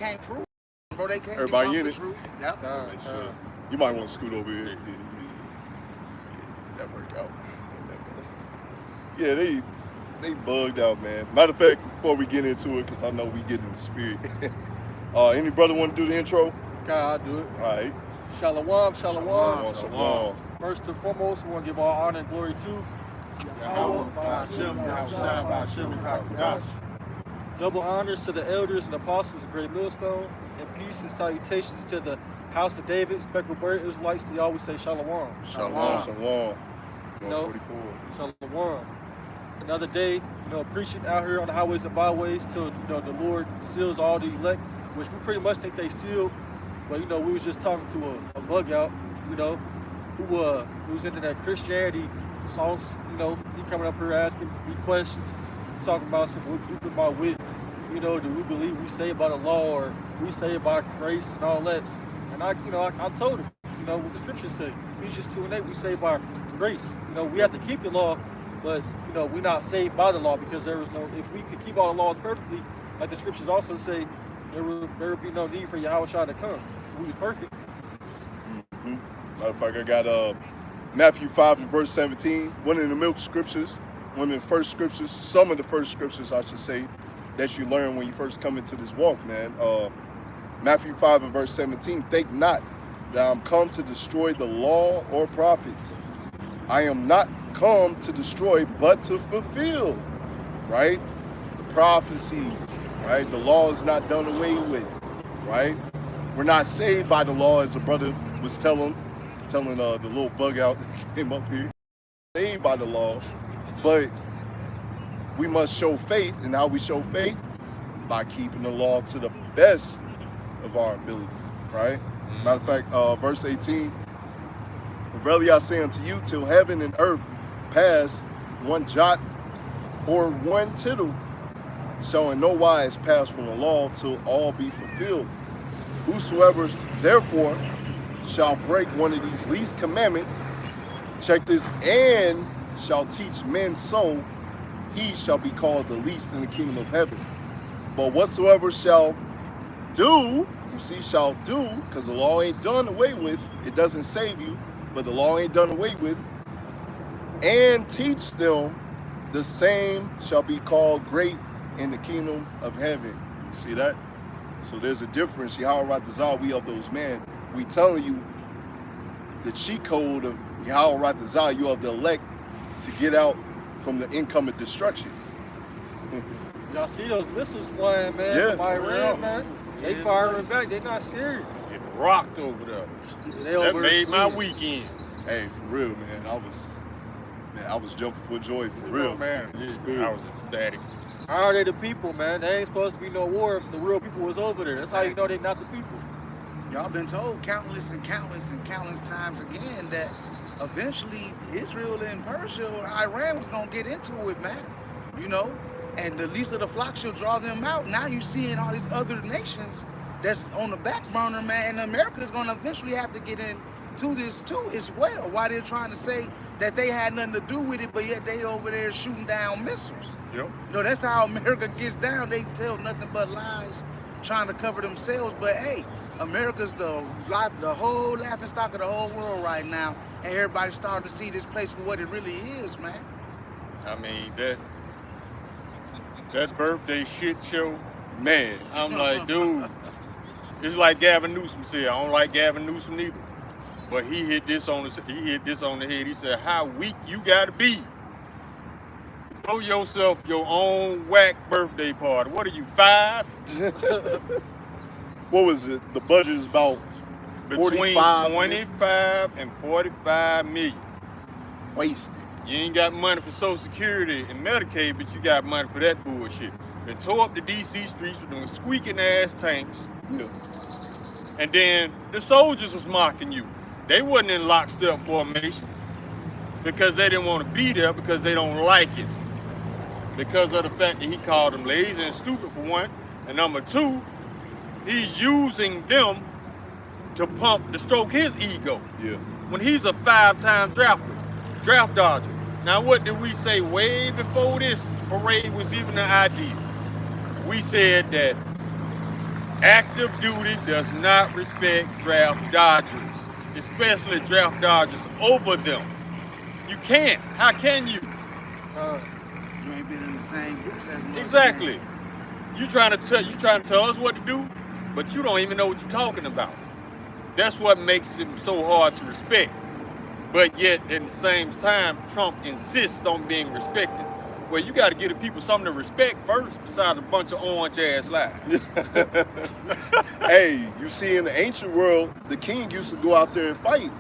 can't prove, bro. They can't. Everybody in it. Yep. You might want to scoot over here. That worked out. Yeah, they bugged out, man. Matter of fact, before we get into it, because I know we get in the spirit. Any brother want to do the intro? Okay, I'll do it. All right. Shalom, shalom. Shalom. First and foremost, we want to give all honor and glory to double honors to the elders and apostles of Great Millstone, and peace and salutations to the house of David, speckled bird Israelites. They always say shalom. Shalom. No, shalom. Another day, preaching out here on the highways and byways till the Lord seals all the elect, which we pretty much think they sealed. But we was just talking to a bug out, who was into that Christianity sauce. He coming up here asking me questions, talking about some group of my wit. Do we believe we say by the law or we say by grace and all that? And I told him, what the scriptures say. Ephesians 2:8, we say by grace. We have to keep the law, but we're not saved by the law, because there was no. If we could keep all the laws perfectly, like the scriptures also say, there would be no need for YAHSHAWAR to come. We was perfect. Matter of fact, I got Matthew 5 and verse 17, one of the milk scriptures, one of the first scriptures, some of the first scriptures, I should say, that you learn when you first come into this walk, man. Matthew 5 and verse 17, think not that I'm come to destroy the law or prophets. I am not come to destroy, but to fulfill, right? The prophecies, right? The law is not done away with, right? We're not saved by the law, as a brother was telling the little bug out that came up here. Saved by the law, but we must show faith, and how we show faith? By keeping the law to the best of our ability, right? Matter of fact, verse 18, for verily I say unto you, till heaven and earth pass, one jot or one tittle shall in no wise pass from the law till all be fulfilled. Whosoever therefore shall break one of these least commandments, check this, and shall teach men so, he shall be called the least in the kingdom of heaven. But whatsoever shall do, you see, shall do, because the law ain't done away with, it doesn't save you, but the law ain't done away with, and teach them, the same shall be called great in the kingdom of heaven. You see that? So there's a difference. YAHSHAWAR, we of those men. We telling you the cheat code of YAHSHAWAR, you of the elect, to get out from the income of destruction. Y'all see those missiles flying, man? Yeah. From Iran, man. They firing back. They not scared. It rocked over there. That made my weekend. Hey, for real, man. I was jumping for joy, for real, man. I was ecstatic. How are they the people, man? They ain't supposed to be no war if the real people was over there. That's how you know they not the people. Y'all been told countless times again that eventually Israel and Persia or Iran was gonna get into it, man. And the least of the flock shall draw them out. Now you seeing all these other nations that's on the back burner, man, and America is gonna eventually have to get into this too as well. Why they're trying to say that they had nothing to do with it, but yet they over there shooting down missiles. Yep. That's how America gets down. They tell nothing but lies, trying to cover themselves. But hey, America's the whole laughing stock of the whole world right now, and everybody's starting to see this place for what it really is, man. I mean, that birthday shit show, man, I'm like, dude, it's like Gavin Newsom said. I don't like Gavin Newsom neither, but he hit this on the head. He said, how weak you gotta be. Throw yourself your own whack birthday party. What are you, 5? What was it? The budget is about between 25 and 45 million. Wasted. You ain't got money for Social Security and Medicaid, but you got money for that bullshit. They tore up the DC streets with them squeaking ass tanks. Yeah. And then the soldiers was mocking you. They wasn't in lockstep formation because they didn't want to be there, because they don't like it. Because of the fact that he called them lazy and stupid, for one. And number two, he's using them to stroke his ego. Yeah. When he's a 5-time draft dodger. Now, what did we say way before this parade was even an idea? We said that Active duty does not respect draft dodgers, especially draft dodgers over them. You can't. How can you? You ain't been in the same books as them. Exactly. You trying to tell us what to do, but you don't even know what you're talking about. That's what makes him so hard to respect. But yet, at the same time, Trump insists on being respected. Well, you got to give the people something to respect first, besides a bunch of orange-ass lies. Hey, you see, in the ancient world, the king used to go out there and fight.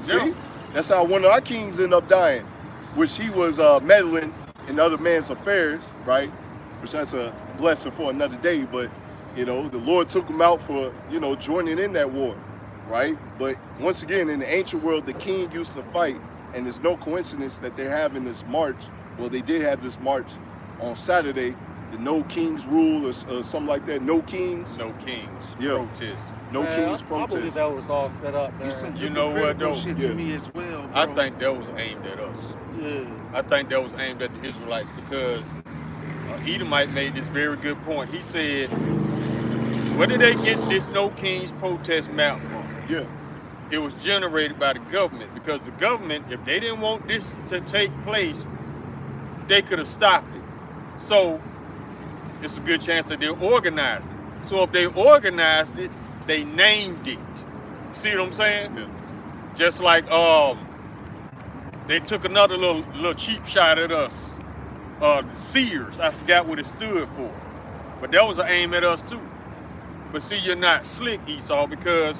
See? Yeah. That's how one of our kings ended up dying, which he was meddling in other man's affairs, right? Which that's a blessing for another day. But, you know, the Lord took him out for, you know, joining in that war, right? But once again, in the ancient world, the king used to fight. And there's no coincidence that they're having this march. Well, they did have this march on Saturday, the No Kings Rule or something like that. No Kings. No kings. Yeah. Protest. No Kings I protest. believe that was all set up, man. It's some You know what, though? shit Yeah. to me as well, bro. I think that was aimed at us. Yeah. I think that was aimed at the Israelites because Edomite made this very good point. He said, where did they get this No Kings protest map from? Yeah. It was generated by the government because the government, if they didn't want this to take place, they could have stopped it. So it's a good chance that they organized it. So if they organized it, they named it. See what I'm saying? Yeah. Just like they took another little cheap shot at us. The Sears, I forgot what it stood for. But that was an aim at us too. But see, you're not slick, Esau, because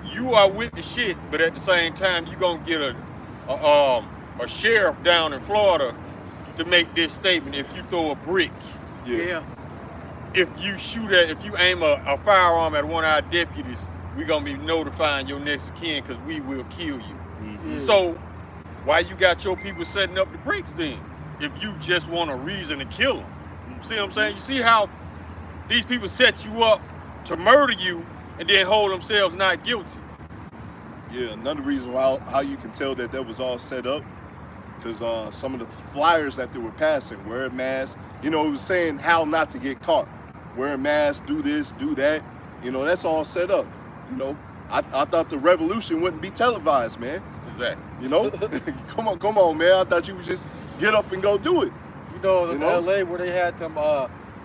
you are with the shit, but at the same time, you're gonna get a sheriff down in Florida to make this statement if you throw a brick. Yeah. If you aim a firearm at one of our deputies, we're gonna be notifying your next of kin because we will kill you. Mm-hmm. Yeah. So why you got your people setting up the bricks then? If you just want a reason to kill them. See what I'm saying? You see how these people set you up to murder you and then hold themselves not guilty. Yeah, another reason why how you can tell that was all set up, because some of the flyers that they were passing, wear masks, you know, it was saying how not to get caught. Wear a mask, do this, do that. You know, that's all set up. You know, I thought the revolution wouldn't be televised, man. Exactly. You know, come on, man. I thought you would just get up and go do it. You know, in You know? LA where they had them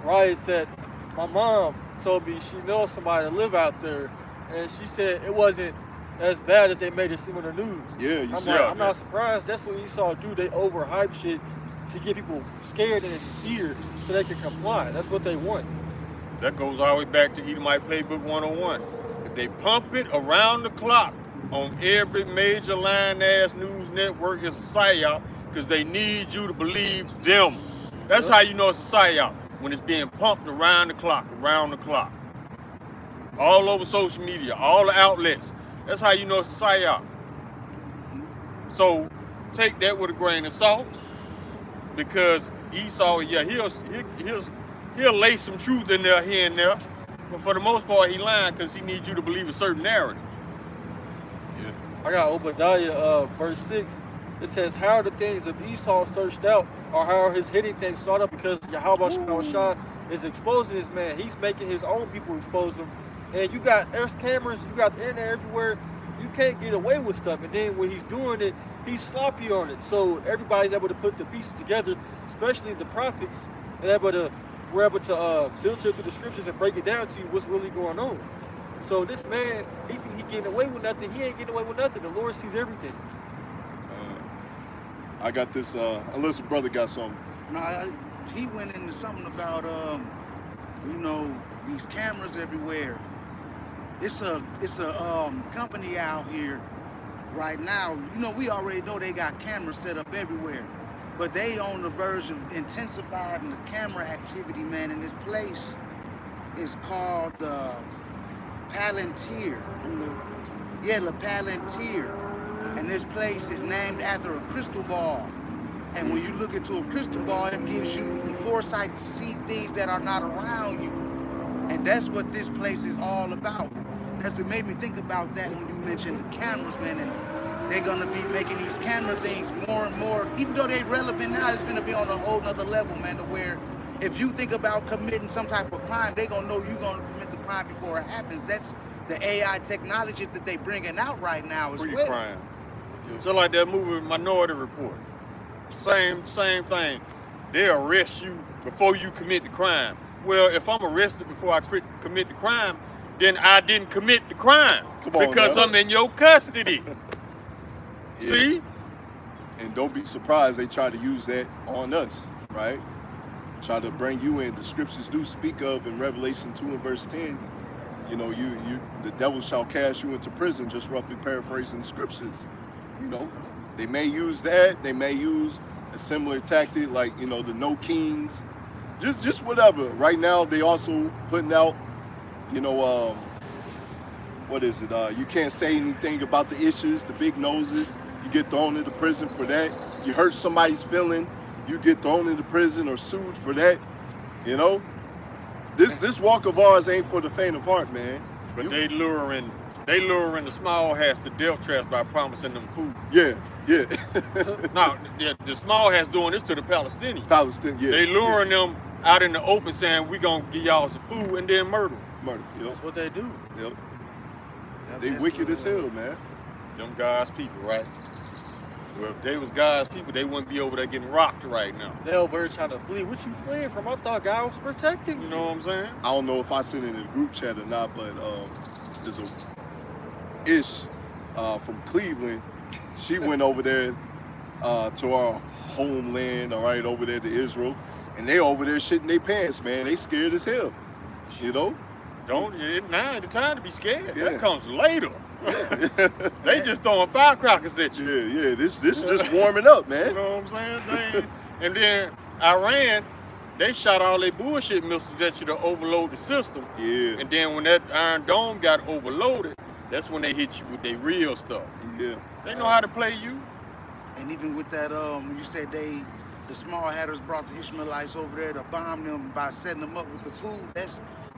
riots said, my mom told me she knows somebody that live out there, and she said it wasn't as bad as they made it seem on the news. Yeah, you I'm see. like, Yeah, I'm man. not surprised. That's what you saw do. They overhype shit to get people scared and feared so they can comply. That's what they want. That goes all the way back to Edomite Playbook 101. If they pump it around the clock on every major line-ass news network, it's a psyop because they need you to believe them. That's how you know it's a psyop, when it's being pumped around the clock. All over social media, all the outlets. That's how you know it's a psyop. So take that with a grain of salt, because Esau, yeah, he'll lay some truth in there here and there, but for the most part he lying because he needs you to believe a certain narrative. Yeah. I got Obadiah verse 6. It says, how are the things of Esau searched out, or how are his hidden things sought up? Because Yahweh is exposing this man. He's making his own people expose him. And you got there's cameras, you got the internet everywhere. You can't get away with stuff. And then when he's doing it, he's sloppy on it. So everybody's able to put the pieces together, especially the prophets, and we're able to filter through the scriptures and break it down to you what's really going on. So this man, he think he getting away with nothing. He ain't getting away with nothing. The Lord sees everything. I got this, unless the brother got something. Nah, he went into something about you know, these cameras everywhere. It's a company out here right now. You know, we already know they got cameras set up everywhere, but they on the verge of intensifying the camera activity, man. In this place is called the Palantir. Yeah, the Palantir. And this place is named after a crystal ball. And when you look into a crystal ball, it gives you the foresight to see things that are not around you. And that's what this place is all about. That's what made me think about that when you mentioned the cameras, man. And they're gonna be making these camera things more and more, even though they're relevant now, it's gonna be on a whole nother level, man, to where if you think about committing some type of crime, they're gonna know you're gonna commit crime before it happens. That's the AI technology that they bringing out right now as well. Pre-crime. Just like that movie Minority Report. Same thing. They arrest you before you commit the crime. Well, if I'm arrested before I commit the crime, then I didn't commit the crime because I'm in your custody. Yeah. See? And don't be surprised they try to use that on us, right? Try to bring you in. The scriptures do speak of in Revelation 2 and verse 10, you know, the devil shall cast you into prison, just roughly paraphrasing the scriptures. You know, they may use that. They may use a similar tactic like, you know, the no kings, just whatever. Right now, they also putting out, you know, what is it? You can't say anything about the issues, the big noses. You get thrown into prison for that. You hurt somebody's feeling, you get thrown into prison or sued for that. You know, this walk of ours ain't for the faint of heart, man. But they luring the small hats to death traps by promising them food. Yeah. Now, the small hats doing this to the Palestinians. Yeah. They luring them out in the open saying, we gonna give y'all some food and then murder. Yep. That's what they do. Yep. They wicked as hell, man. Them God's people, right? Well, if they was God's people, they wouldn't be over there getting rocked right now. They over there trying to flee. What you fleeing from? I thought God was protecting you. You know what I'm saying? I don't know if I sent it in the group chat or not, but there's a Ish from Cleveland. She went over there to our homeland, all right, over there to Israel, and they over there shitting their pants, man. They scared as hell, you know? Now ain't the time to be scared. Yeah. That comes later. They just throwing firecrackers at you. Yeah. This just warming up, man. You know what I'm saying? And then Iran, they shot all their bullshit missiles at you to overload the system. Yeah. And then when that Iron Dome got overloaded, that's when they hit you with their real stuff. Yeah. They know how to play you. And even with that, when you said the small hatters brought the Ishmaelites over there to bomb them by setting them up with the food,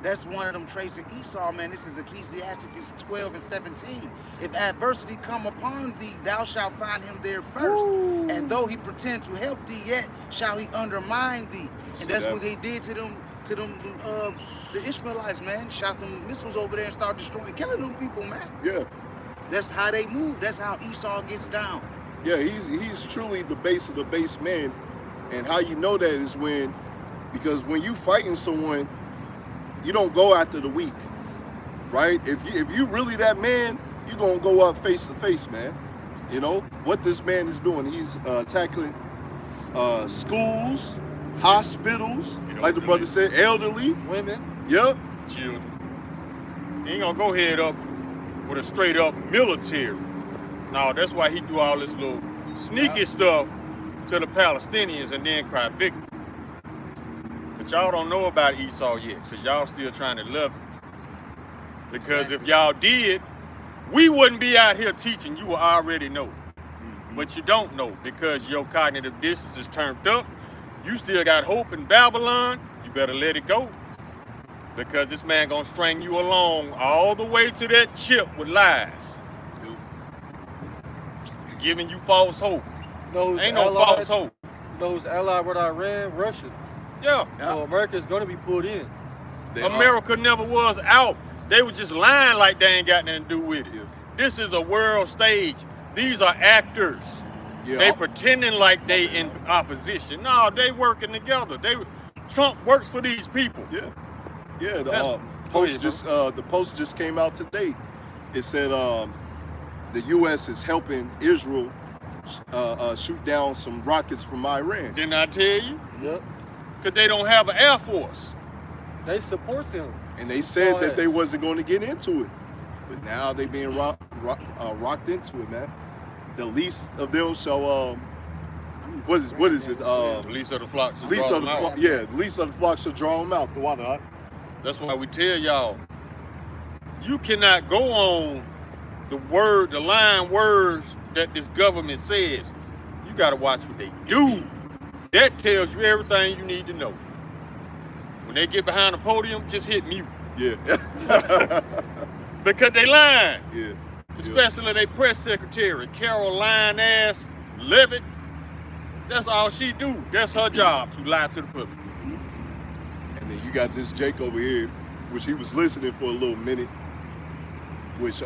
that's one of them traits of Esau, man. This is Ecclesiasticus 12 and 17. If adversity come upon thee, thou shalt find him there first. Ooh. And though he pretend to help thee, yet shall he undermine thee. And that's what they did to them, the Ishmaelites, man. Shot them missiles over there and start destroying, killing them people, man. Yeah. That's how they move. That's how Esau gets down. Yeah, he's truly the base of the base man. And how you know that is because when you fighting someone, you don't go after the weak, right? If you really that man, you gonna go up face to face, man. You know what this man is doing? He's tackling schools, hospitals, like the brother said, elderly, women, yep, children. He ain't gonna go head up with a straight up military. No, that's why he do all this little sneaky stuff to the Palestinians and then cry victim. But y'all don't know about Esau yet, because y'all still trying to love him. Because if y'all did, we wouldn't be out here teaching. You will already know. But you don't know because your cognitive distance is turned up. You still got hope in Babylon. You better let it go. Because this man gonna string you along all the way to that chip with lies. Giving you false hope. Ain't no false hope. Those allied with Iran, Russia. Yeah. So America's gonna be pulled in. America never was out. They were just lying like they ain't got nothing to do with it. Yeah. This is a world stage. These are actors. Yeah. They pretending like they in opposition. No, they working together. Trump works for these people. Yeah. Yeah. The post just came out today. It said the U.S. is helping Israel shoot down some rockets from Iran. Didn't I tell you? Yep. Because they don't have an air force. They support them. And they said that they wasn't going to get into it. But now they being rocked into it, man. The least of them shall, what is it? The least of the flocks shall draw them out. Yeah, the least of the flocks shall draw them out. The water. That's why we tell y'all, you cannot go on the line words that this government says. You got to watch what they do. That tells you everything you need to know. When they get behind the podium, just hit mute. Yeah. Because they lying. Yeah. Especially their press secretary, Caroline ass Levitt. That's all she do. That's her job, to lie to the public. And then you got this Jake over here which he was listening for a little minute, which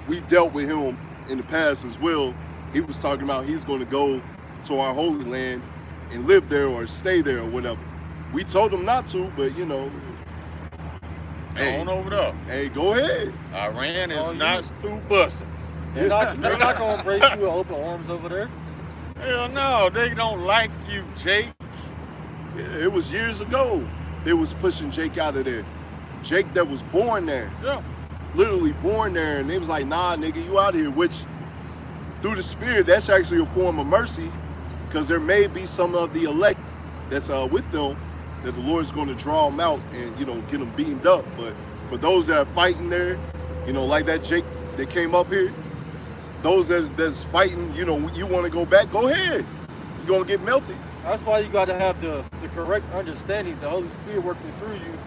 we dealt with him in the past as well. He was talking about he's going to go to our holy land and live there or stay there or whatever. We told him not to, but you know, Hey, on over there. Hey, go ahead. Iran is not through busting. They're not gonna embrace you with open arms over there. Hell no, they don't like you, Jake. Yeah, it was years ago they was pushing Jake out of there. Jake that was born there. Yeah. Literally born there, and they was like, nah, nigga, you out of here, which through the spirit, that's actually a form of mercy, because there may be some of the elect that's with them that the Lord's going to draw them out and, you know, get them beamed up. But for those that are fighting there, you know, like that Jake that came up here, those that's fighting, you know, you want to go back, go ahead. You're going to get melted. That's why you got to have the correct understanding, the Holy Spirit working through you,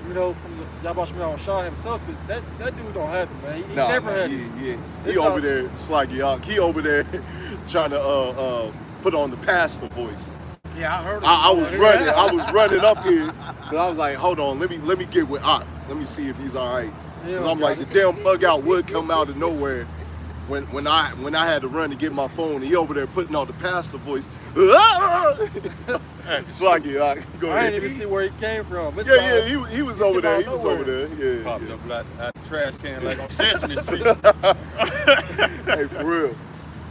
you know, from the YASHAMIAHLA himself, because that dude don't have it, man. He never had it. He over there, slaggy out. He over there trying to put on the pastor voice. Yeah, I heard. I was running. I was running up here, but I was like, hold on, let me get with Ott. Let me see if he's all right. Cause I'm like, the damn bug out would come out of nowhere. When I had to run to get my phone, he over there putting on the pastor voice. Slaggy, go ahead. I didn't even see where he came from. It's He was over there. He was over there. Yeah. Popped up like a trash can like on Sesame Street. Hey, for real.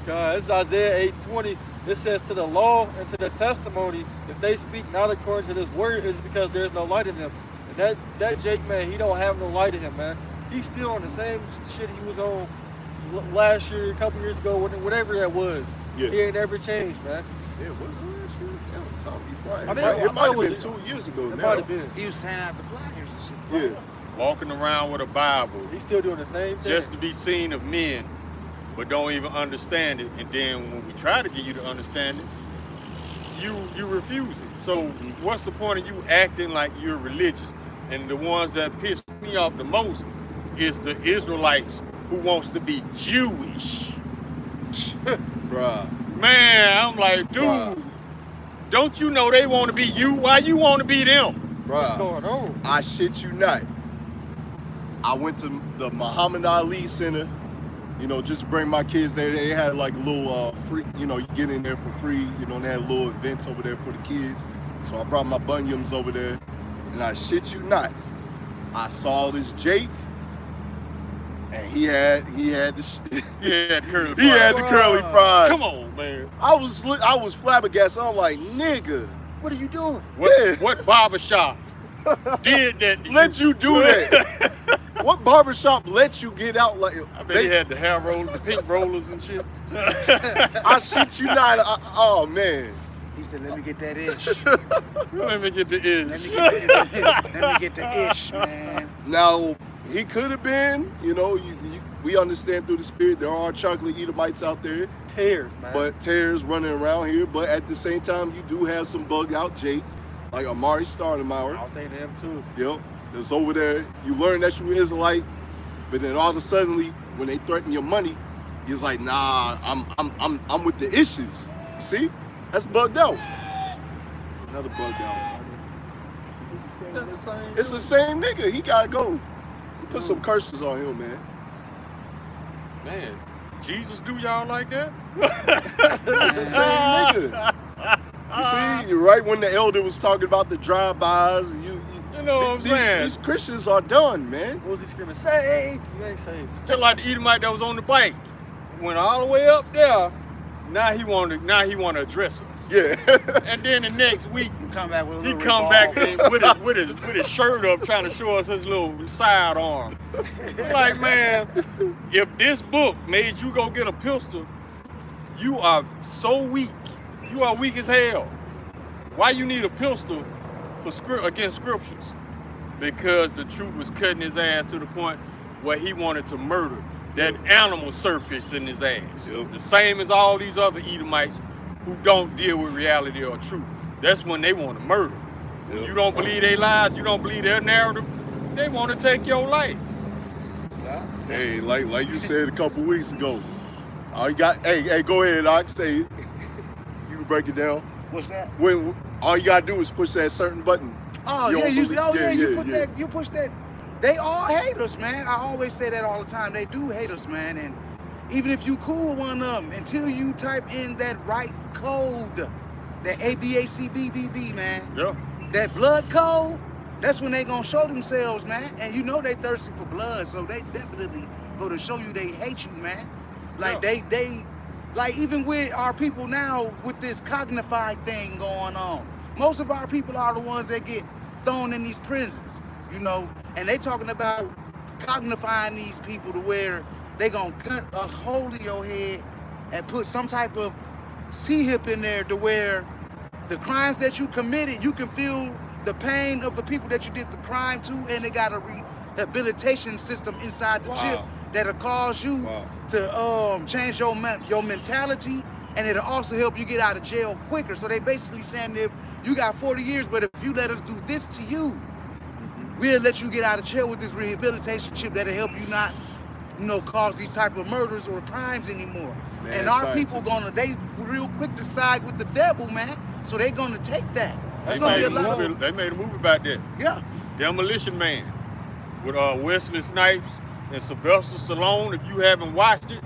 God, it's Isaiah 8:20. It says, to the law and to the testimony, if they speak not according to this word, it's because there's no light in them. And that Jake, man, he don't have no light in him, man. He's still on the same shit he was on last year, a couple years ago, whatever that was. Yeah. He ain't never changed, man. Yeah, was it last year? Damn, Tom be flying. I mean, it might have been it 2 years ago It now. might have been. He was handing out the flyers and shit. Yeah. Walking around with a Bible He's still doing the same thing. just to be seen of men, but don't even understand it. And then when we try to get you to understand it, you refuse it. So what's the point of you acting like you're religious? And the ones that piss me off the most is the Israelites who wants to be Jewish. Bruh. Man, I'm like, dude, Bruh. don't you know they want to be you? Why you want to be them? What's Bruh. going on? I shit you not. I went to the Muhammad Ali Center, you know, just to bring my kids there. They had like a little free, you know, you get in there for free, you know, and they had little events over there for the kids. So I brought my bunions over there, and I shit you not, I saw this Jake, and he had the curly he had the curly fries. Come on, man. I was flabbergasted. I'm like, nigga, What are you doing? What barbershop did that? let you do that? What barbershop let you get out like? I bet he had the hair rollers, the pink rollers and shit. I shit you not. Oh man. He said, "Let me get that ish. Let me get the ish. Let me get the ish, man." Now he could have been, you know, we understand through the spirit there are chocolate Edomites out there, Tears, man. but tares running around here. But at the same time, you do have some bug out Jake, like Amari Stoudemire. I'll think him too. Yep, that's over there. You learn that you're Israelite, but then all of a sudden, when they threaten your money, he's like, nah, I'm with the issues. See, that's bugged out. Another bugged out. It's the same nigga. He gotta go. You put some curses on him, man. Man, Jesus do y'all like that? It's the same nigga. You see, right when the elder was talking about the drive-bys, You know what I'm saying? These Christians are done, man. What was he screaming? Saved! You ain't saved. Just like the Edomite that was on the bike. Went all the way up there. Now he want to address us. Yeah. And then the next week, Come back with a he little come back revolver. with his shirt up, trying to show us his little sidearm. Like, man, if this book made you go get a pistol, you are so weak. You are weak as hell. Why you need a pistol against scriptures? Because the truth was cutting his ass to the point where he wanted to murder that animal surface in his ass. Yep. The same as all these other Edomites who don't deal with reality or truth. That's when they want to murder. When Yep. you don't believe their lies, you don't believe their narrative, they want to take your life. Yeah. Hey, like you said a couple weeks ago, all you got. Hey, go ahead, Ox. Say it. You can break it down. What's that? When all you gotta do is push that certain button. Oh You yeah, don't you believe- see, yeah, you yeah, put yeah. that, you push that They all hate us, man. I always say that all the time. They do hate us, man. And even if you cool one of them, until you type in that right code, that ABACBBB, man. Yeah. That blood code, that's when they gonna show themselves, man. And you know they thirsty for blood, so they definitely go to show you they hate you, man. Like they like even with our people now with this cognified thing going on. Most of our people are the ones that get thrown in these prisons, you know, and they talking about cognifying these people to where they gonna cut a hole in your head and put some type of C-hip in there to where the crimes that you committed, you can feel the pain of the people that you did the crime to, and they got a rehabilitation system inside the chip that'll cause you to change your mentality, and it'll also help you get out of jail quicker. So they basically saying if you got 40 years, but if you let us do this to you, we'll let you get out of jail with this rehabilitation chip that'll help you not, you know, cause these type of murders or crimes anymore. Man, and our people they real quick to side with the devil, man. So they gonna take that. They made a movie about that. Yeah. Demolition Man with Wesley Snipes and Sylvester Stallone. If you haven't watched it,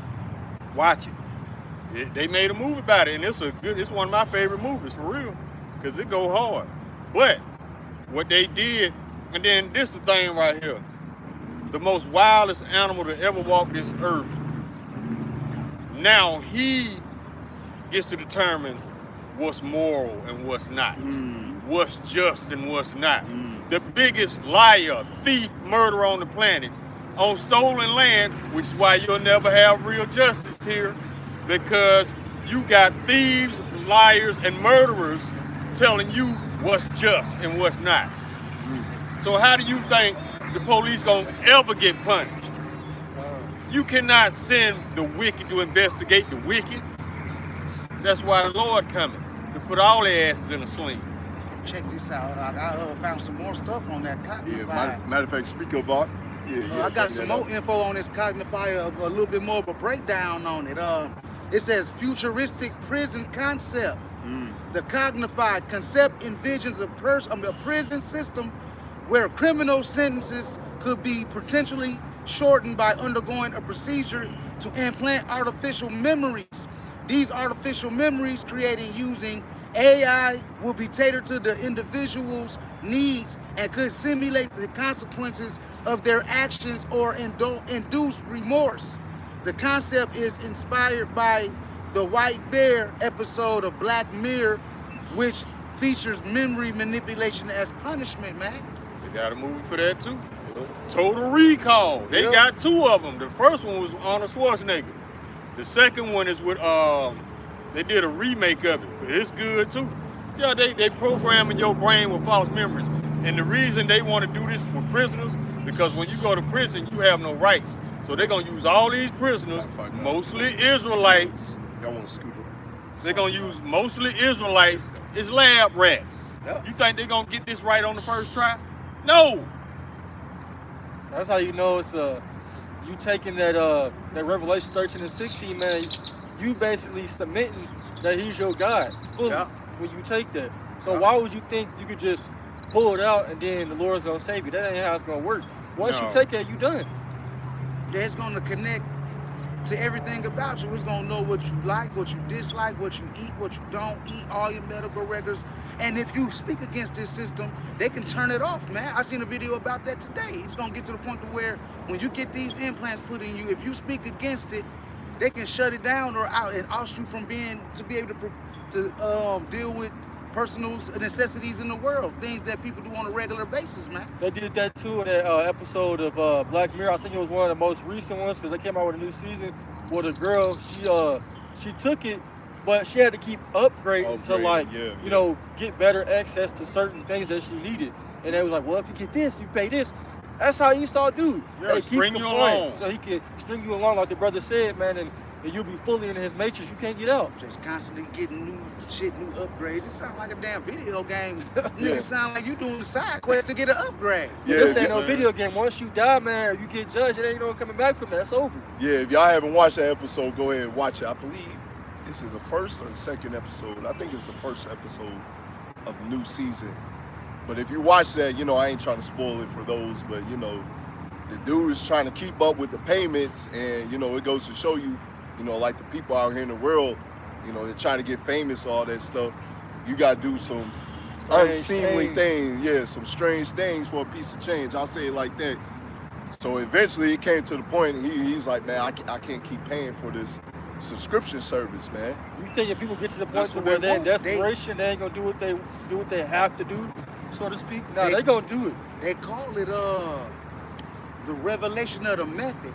watch it. They made a movie about it, and it's one of my favorite movies for real, because it go hard. But what they did, and then this is the thing right here. The most wildest animal to ever walk this earth. Now he gets to determine what's moral and what's not, what's just and what's not. The biggest liar, thief, murderer on the planet, on stolen land, which is why you'll never have real justice here, because you got thieves, liars, and murderers telling you what's just and what's not. So how do you think the police gonna ever get punished? You cannot send the wicked to investigate the wicked. That's why the Lord coming, to put all their asses in a sling. Check this out. I found some more stuff on that Cognified. Yeah, matter of fact, speak about. I got some more info on this Cognified, a little bit more of a breakdown on it. It says futuristic prison concept. The Cognified concept envisions a prison system where criminal sentences could be potentially shortened by undergoing a procedure to implant artificial memories. These artificial memories created using AI will be tailored to the individual's needs and could simulate the consequences of their actions or induce remorse. The concept is inspired by the White Bear episode of Black Mirror, which features memory manipulation as punishment, man. They got a movie for that too. Total Recall. They got two of them. The first one was Arnold Schwarzenegger. The second one is with they did a remake of it, but it's good too. Yeah, they programming your brain with false memories. And the reason they want to do this with prisoners, because when you go to prison, you have no rights. So they're gonna use all these prisoners, mostly Israelites. Y'all want to scoot up? They're gonna use mostly Israelites as lab rats. You think they're gonna get this right on the first try? No. That's how you know it's you taking that Revelation 13 and 16, man. You basically submitting that he's your God fully when you take that. So why would you think you could just pull it out and then the Lord's gonna save you? That ain't how it's gonna work. Once you take that, you done. Yeah, it's gonna connect to everything about you. It's gonna know what you like, what you dislike, what you eat, what you don't eat, all your medical records. And if you speak against this system, they can turn it off, man. I seen a video about that today. It's gonna get to the point to where when you get these implants put in you, if you speak against it, they can shut it down or out and oust you from to be able to deal with personal necessities in the world, things that people do on a regular basis, man. They did that too in that episode of Black Mirror. I think it was one of the most recent ones because they came out with a new season where the girl, she took it, but she had to keep upgrading to like, you know, get better access to certain things that she needed. And they was like, well, if you get this, you pay this. That's how Esau do. Yeah, string you along. So he can string you along, like the brother said, man, and you'll be fully in his matrix. You can't get out. Just constantly getting new shit, new upgrades. It sounds like a damn video game. Nigga sound like you doing a side quest to get an upgrade. Yeah, this ain't no video game. Once you die, man, or you get judged, it ain't no coming back from that. That's over. Yeah, if y'all haven't watched that episode, go ahead and watch it. I believe this is the first or the second episode. I think it's the first episode of the new season. But if you watch that, you know, I ain't trying to spoil it for those, but you know, the dude is trying to keep up with the payments, and you know, it goes to show you, you know, like the people out here in the world, you know, they're trying to get famous, all that stuff. You gotta do some unseemly things, yeah, some strange things for a piece of change. I'll say it like that. So eventually it came to the point, he's like, man, I can't keep paying for this subscription service, man. You think if people get to the point to where they're in desperation, they ain't gonna do what they have to do, so to speak? No, they gonna do it. They call it the revelation of the method.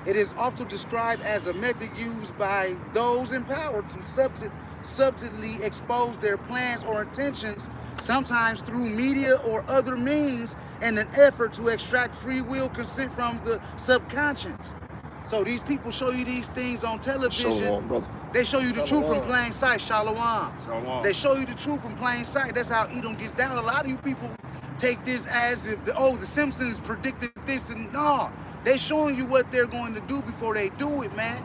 It is often described as a method used by those in power to subtly expose their plans or intentions, sometimes through media or other means, in an effort to extract free will consent from the subconscious. So these people show you these things on television. Shalom, brother. They show you the truth from plain sight. Shalom. Shalom. They show you the truth from plain sight. That's how Edom gets down. A lot of you people take this as if the Simpsons predicted this, and no, they showing you what they're going to do before they do it, man.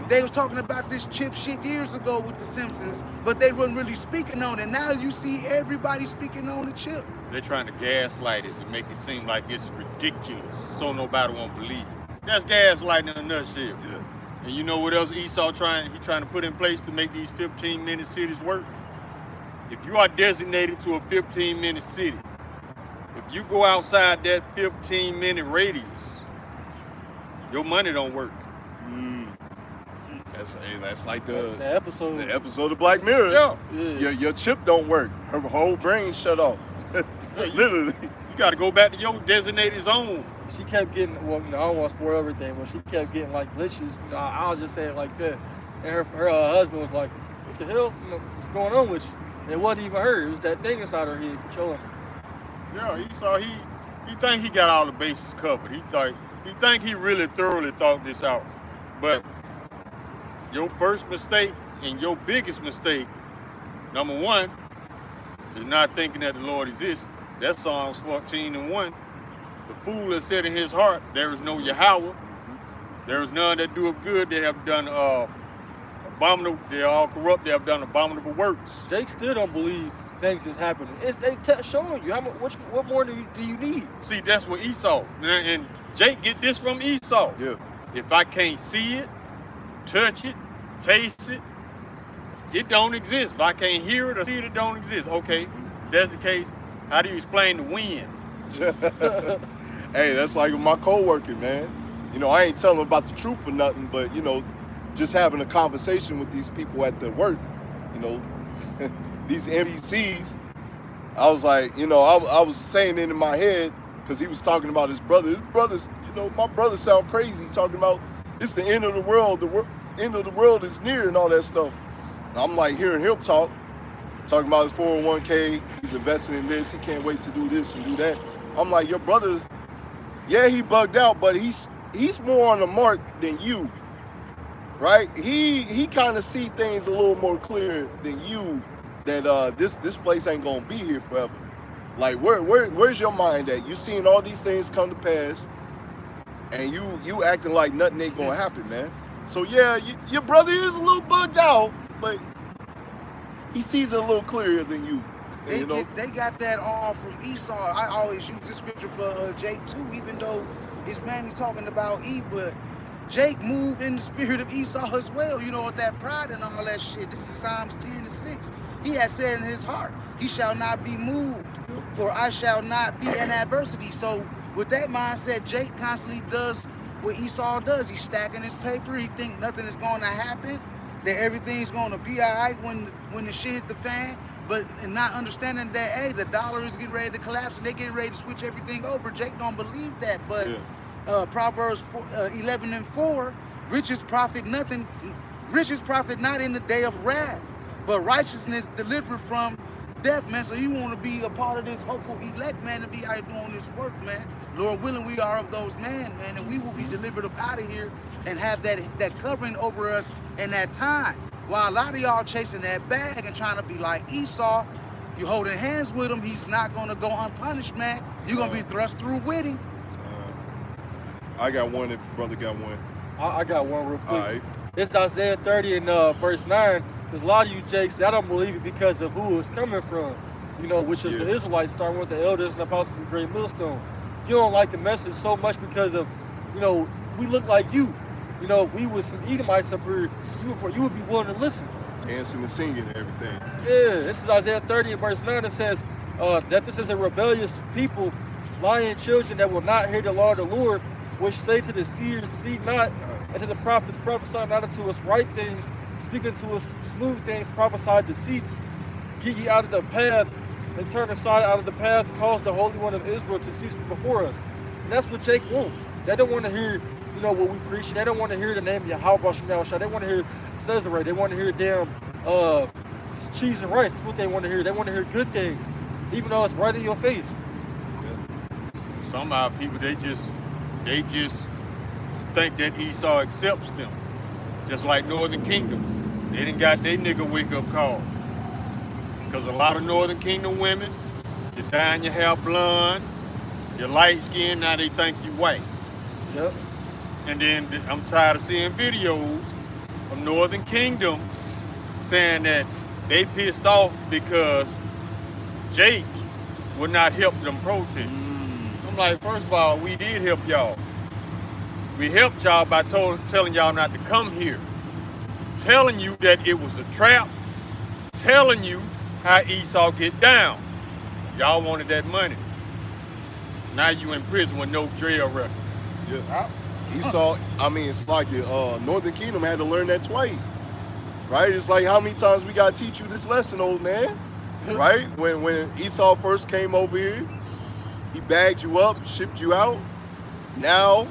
They was talking about this chip shit years ago with the Simpsons, but they wasn't really speaking on it. Now you see everybody speaking on the chip. They're trying to gaslight it to make it seem like it's ridiculous, so nobody won't believe it. That's gaslighting in a nutshell. Yeah. And you know what else Esau trying to put in place to make these 15-minute cities work? If you are designated to a 15-minute city, if you go outside that 15-minute radius, your money don't work. That's like the episode of Black Mirror. Yeah. Your chip don't work. Her whole brain shut off. Literally. You got to go back to your designated zone. She kept getting, well, you know, I don't want to spoil everything, but she kept getting like glitches. You know, I'll just say it like that. And her husband was like, "What the hell? You know, what's going on with you?" It wasn't even her. It was that thing inside her head controlling her. Yeah, Esau, he think he got all the bases covered. He think he really thoroughly thought this out. But your first mistake and your biggest mistake, number one, is not thinking that the Lord exists. That's Psalms 14:1. The fool has said in his heart, there is no Yahweh. There is none that doeth good. They have done abominable. They are all corrupt. They have done abominable works. Jake still don't believe things is happening. They showing you how much. What more do you need? See, that's what Esau. And Jake get this from Esau. Yeah. If I can't see it, touch it, taste it, it don't exist. If I can't hear it or see it, it don't exist. Okay, that's the case. How do you explain the wind? Hey, that's like my co-worker, man. You know, I ain't telling them about the truth or nothing, but you know, just having a conversation with these people at the work, you know, these NPCs, I was like, you know, I was saying it in my head because he was talking about his brother. His brothers, you know, my brother sound crazy talking about it's the end of the world. The end of the world is near and all that stuff. And I'm like hearing him talking about his 401k. He's investing in this. He can't wait to do this and do that. I'm like, your brother, yeah, he bugged out, but he's more on the mark than you, right? He kind of see things a little more clear than you. That this place ain't gonna be here forever. Like where's your mind at? You seeing all these things come to pass, and you acting like nothing ain't gonna happen, man. So yeah, your brother is a little bugged out, but he sees it a little clearer than you. They got that all from Esau. I always use this scripture for Jake too, even though it's mainly talking about Eve, but Jake moved in the spirit of Esau as well. You know, with that pride and all that shit. This is Psalms 10:6. He has said in his heart, he shall not be moved, for I shall not be in adversity. So with that mindset, Jake constantly does what Esau does. He's stacking his paper. He think nothing is going to happen, that everything's going to be all right when the shit hit the fan, but not understanding that, hey, the dollar is getting ready to collapse and they getting ready to switch everything over. Jake don't believe that, but Proverbs 11:4, riches profit nothing, riches profit not in the day of wrath, but righteousness delivered from death, man. So you want to be a part of this hopeful elect, man, to be out doing this work, man. Lord willing, we are of those man, and we will be delivered up out of here and have that covering over us in that time. While a lot of y'all chasing that bag and trying to be like Esau, you holding hands with him, he's not going to go unpunished, man. You're going to be thrust through with him. I got one if brother got one. I got one real quick. All right. It's Isaiah 30 and verse 9. There's a lot of you, Jake, say, I don't believe it because of who it's coming from. you know, which is the Israelites, starting with the elders and apostles of the great millstone. You don't like the message so much because of, you know, we look like you. You know, if we was some Edomites up here, you would be willing to listen. Dancing and singing and everything. Yeah, this is Isaiah 30 and verse 9. It says that this is a rebellious people, lying children that will not hear the law of the Lord, which say to the seers, see not, and to the prophets, prophesy not unto us right things, speak unto us smooth things, prophesy deceits, get ye out of the path, and turn aside out of the path, cause the Holy One of Israel to cease from before us. And that's what Jake wants. They don't want to hear, you know, what we preach. They don't want to hear the name of YASHAMIAHLA. They want to hear Caesarea. They want to hear damn cheese and rice. That's what they want to hear. They want to hear good things, even though it's right in your face. Some of our people, they just think that Esau accepts them, just like Northern Kingdom. They didn't got their nigga wake up call, because a lot of Northern Kingdom women, you dyeing your hair blonde, you're light skinned, now they think you white. Yep. And then I'm tired of seeing videos of Northern Kingdom saying that they pissed off because Jake would not help them protest. I'm like, first of all, we did help y'all. We helped y'all by telling y'all not to come here, telling you that it was a trap, telling you how Esau get down. Y'all wanted that money. Now you in prison with no jail record. Yeah. Esau, I mean, it's like Northern Kingdom had to learn that twice, right? It's like, how many times we gotta teach you this lesson, old man, right? When Esau first came over here, he bagged you up, shipped you out. Now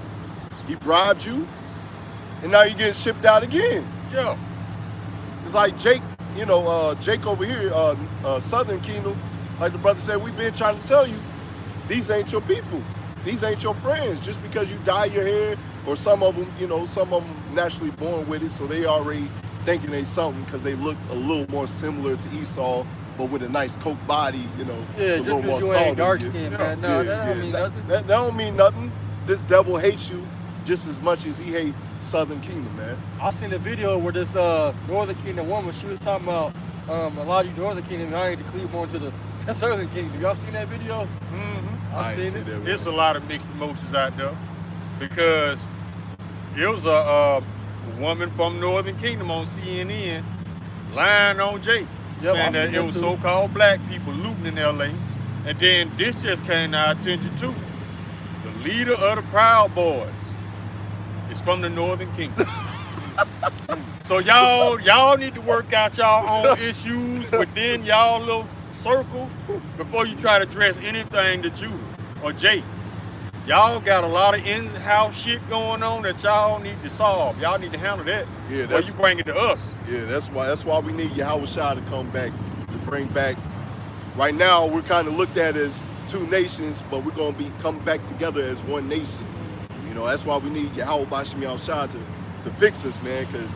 he bribed you, and now you're getting shipped out again. Yeah. It's like Jake, you know, Jake over here, Southern Kingdom, like the brother said, we've been trying to tell you, these ain't your people. These ain't your friends. Just because you dye your hair, or some of them, you know, some of them naturally born with it, so they already thinking they something because they look a little more similar to Esau, but with a nice coke body, you know. Yeah, just because you ain't dark skinned, man. No, that don't mean nothing. That don't mean nothing. This devil hates you just as much as he hates Southern Kingdom, man. I seen a video where this Northern Kingdom woman, she was talking about a lot of you Northern Kingdom, I ain't to cleave on to the Southern Kingdom. Y'all seen that video? I seen it. There's a lot of mixed emotions out there, because it was a woman from Northern Kingdom on CNN lying on Jake, saying that it was so-called black people looting in LA. And then this just came to our attention too. The leader of the Proud Boys is from the Northern Kingdom. So y'all need to work out y'all own issues within y'all little circle before you try to address anything to Judah or Jake. Y'all got a lot of in-house shit going on that y'all need to solve. Y'all need to handle that. Yeah, before you bring it to us. Yeah, that's why we need YAHSHAWAR to come back, to bring back. Right now, we're kind of looked at as two nations, but we're gonna be coming back together as one nation. You know, that's why we need YAHSHAWAR to fix this, man, because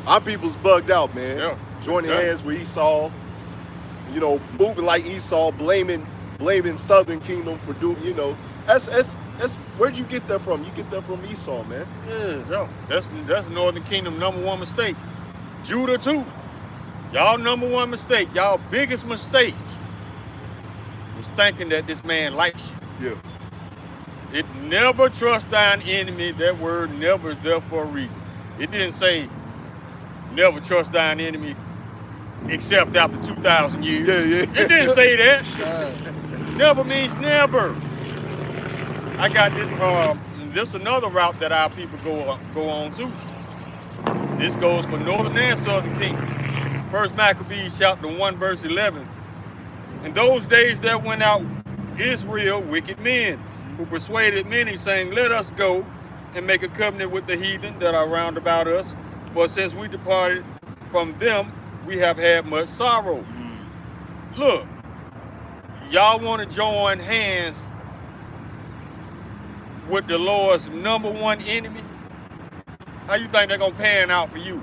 our people's bugged out, man. Yeah. Joining hands with Esau, you know, moving like Esau, blaming Southern Kingdom for doing, you know, that's where'd you get that from? You get that from Esau, man. Yeah, that's Northern Kingdom #1 mistake. Judah too. Y'all #1 mistake, y'all biggest mistake was thinking that this man likes you. Yeah. It never trust thine enemy. That word never is there for a reason. It didn't say never trust thine enemy except after 2,000 years. Yeah. It didn't say that. Never means never. I got this another route that our people go on too. This goes for Northern and Southern Kingdom. First Maccabees chapter 1 verse 11. In those days there went out Israel wicked men, who persuaded many, saying, let us go and make a covenant with the heathen that are round about us. For since we departed from them, we have had much sorrow. Look, y'all want to join hands with the Lord's #1 enemy? How you think they're gonna pan out for you?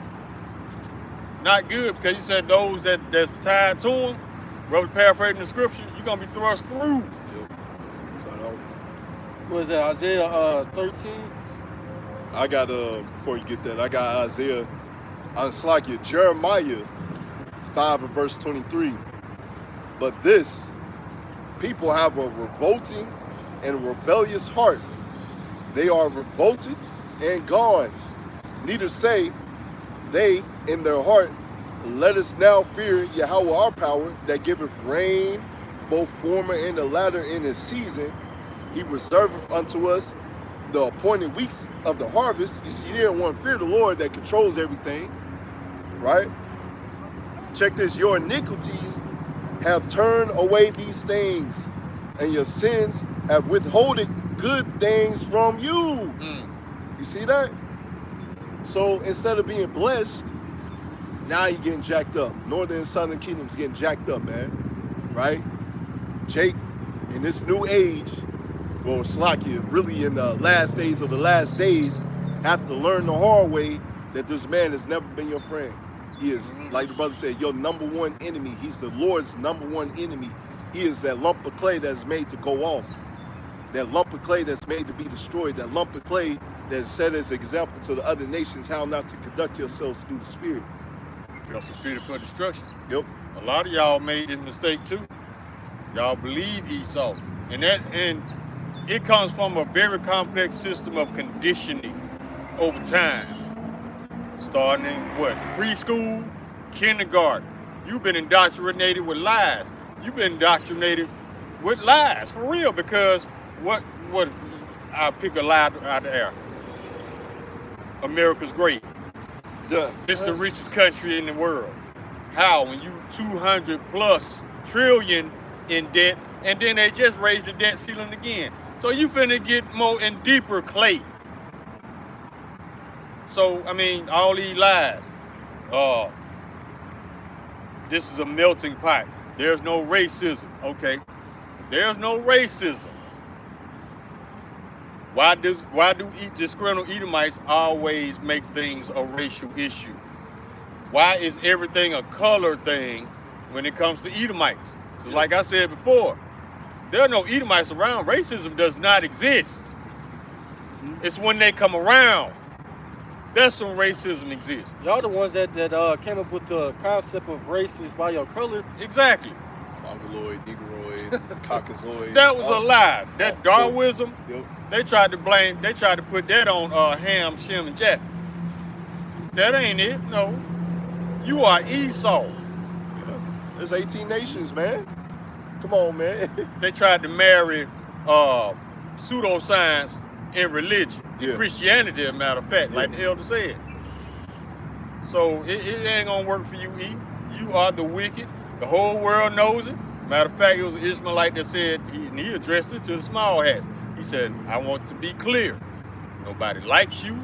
Not good, because you said those that's tied to him, roughly paraphrasing the scripture, you're gonna be thrust through. What is that, Isaiah 13? I got before you get that, I got Isaiah, Jeremiah 5 and verse 23. But this, people have a revolting and rebellious heart. They are revolted and gone. Neither say they in their heart, let us now fear Yahweh our power, that giveth rain, both former and the latter in his season. He reserveth unto us the appointed weeks of the harvest. You see, you didn't want to fear the Lord that controls everything, right? Check this, your iniquities have turned away these things, and your sins have withholded good things from you. You see that? So instead of being blessed, now you're getting jacked up. Northern and Southern Kingdom's getting jacked up, man. Right? Jake, in this new age, well, Slakia, really in the last days of the last days, have to learn the hard way that this man has never been your friend. He is, like the brother said, your number one enemy. He's the Lord's number one enemy. He is that lump of clay that's made to go off. That lump of clay that's made to be destroyed. That lump of clay that's set as an example to the other nations how not to conduct yourselves through the Spirit. Just fit for destruction. Yep. A lot of y'all made this mistake too. Y'all believe Esau. And it comes from a very complex system of conditioning over time. Starting in what? Preschool, kindergarten. You've been indoctrinated with lies. You've been indoctrinated with lies, for real, because what I'll pick a lie out of the air. America's great. It's the richest country in the world. How? When you 200 plus trillion in debt, and then they just raised the debt ceiling again. So you finna get more and deeper clay. So, I mean, all these lies. This is a melting pot. There's no racism. Okay. There's no racism. Why do disgruntled Edomites always make things a racial issue? Why is everything a color thing when it comes to Edomites? Because like I said before, there are no Edomites around. Racism does not exist. It's when they come around, that's when racism exists. Y'all the ones that came up with the concept of race is by your color. Exactly. Mongoloid, Negroid, Caucasoid. That was a lie. That Darwinism, Yep. they tried to put that on Ham, Shem, and Japheth. That ain't it, no. You are Esau. Yeah. There's 18 nations, man. Come on, man. They tried to marry pseudoscience and religion. Yeah. Christianity, as a matter of fact, like the elder said. So it ain't gonna work for you, E. You are the wicked. The whole world knows it. Matter of fact, it was an Ishmaelite that said, he addressed it to the small hats. He said, I want to be clear. Nobody likes you.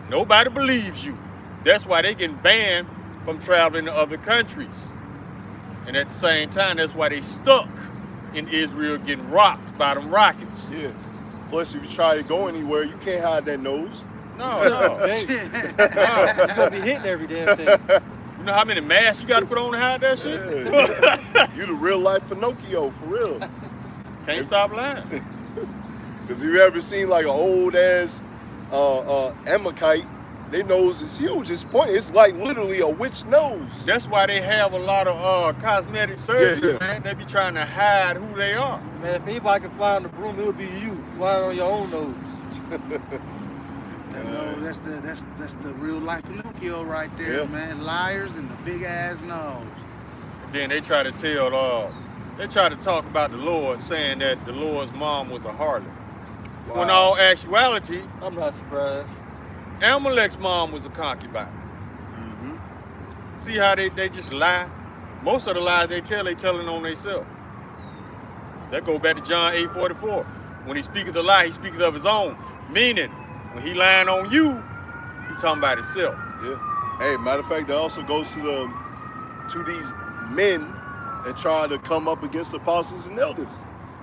Nobody believes you. That's why they getting banned from traveling to other countries. And at the same time, that's why they stuck in Israel getting rocked by them rockets. Yeah. Plus, if you try to go anywhere, you can't hide that nose. No. You're gonna be hitting every damn thing. You know how many masks you got to put on to hide that shit? Yeah. You the real life Pinocchio, for real. Can't stop lying. Because you ever seen like an old ass Amalekite, their nose is huge. It's pointy. It's like literally a witch nose. That's why they have a lot of cosmetic surgery, Yeah. man. They be trying to hide who they are. Man, if anybody can fly on the broom, it would be you flying on your own nose. No, that's the real life Pinocchio right there, Yeah. man. Liars and the big ass nose. And then they try to they try to talk about the Lord, saying that the Lord's mom was a harlot. Wow. When in all actuality, I'm not surprised. Amalek's mom was a concubine. Mm-hmm. See how they just lie? Most of the lies they telling on themselves. That go back to John 8:44. When he speaketh a lie, he speaketh of his own. Meaning, when he lying on you, he talking about himself. Yeah. Hey, matter of fact, that also goes to these men that try to come up against the apostles and elders.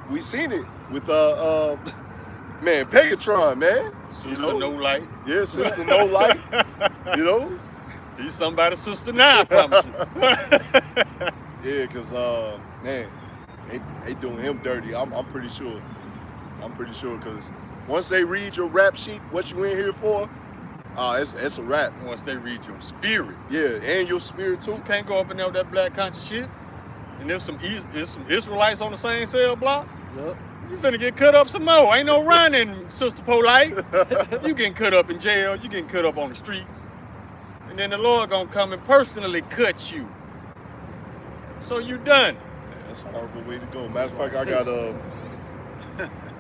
We seen it with man, Pegatron, man. Sister You know? No Light. Yeah, Sister No Light. You know? He's somebody's sister now, I promise you. Yeah, because man, they doing him dirty. I'm pretty sure. I'm pretty sure because once they read your rap sheet, what you in here for? It's a rap. Once they read your spirit. Yeah, and your spirit too. You can't go up in there with that black conscious shit. and there's some Israelites on the same cell block, Yep. you finna get cut up some more. Ain't no running, Sister Polite. You getting cut up in jail. You getting cut up on the streets. And then the Lord gonna come and personally cut you. So you done. Man, that's a horrible way to go. Matter of fact,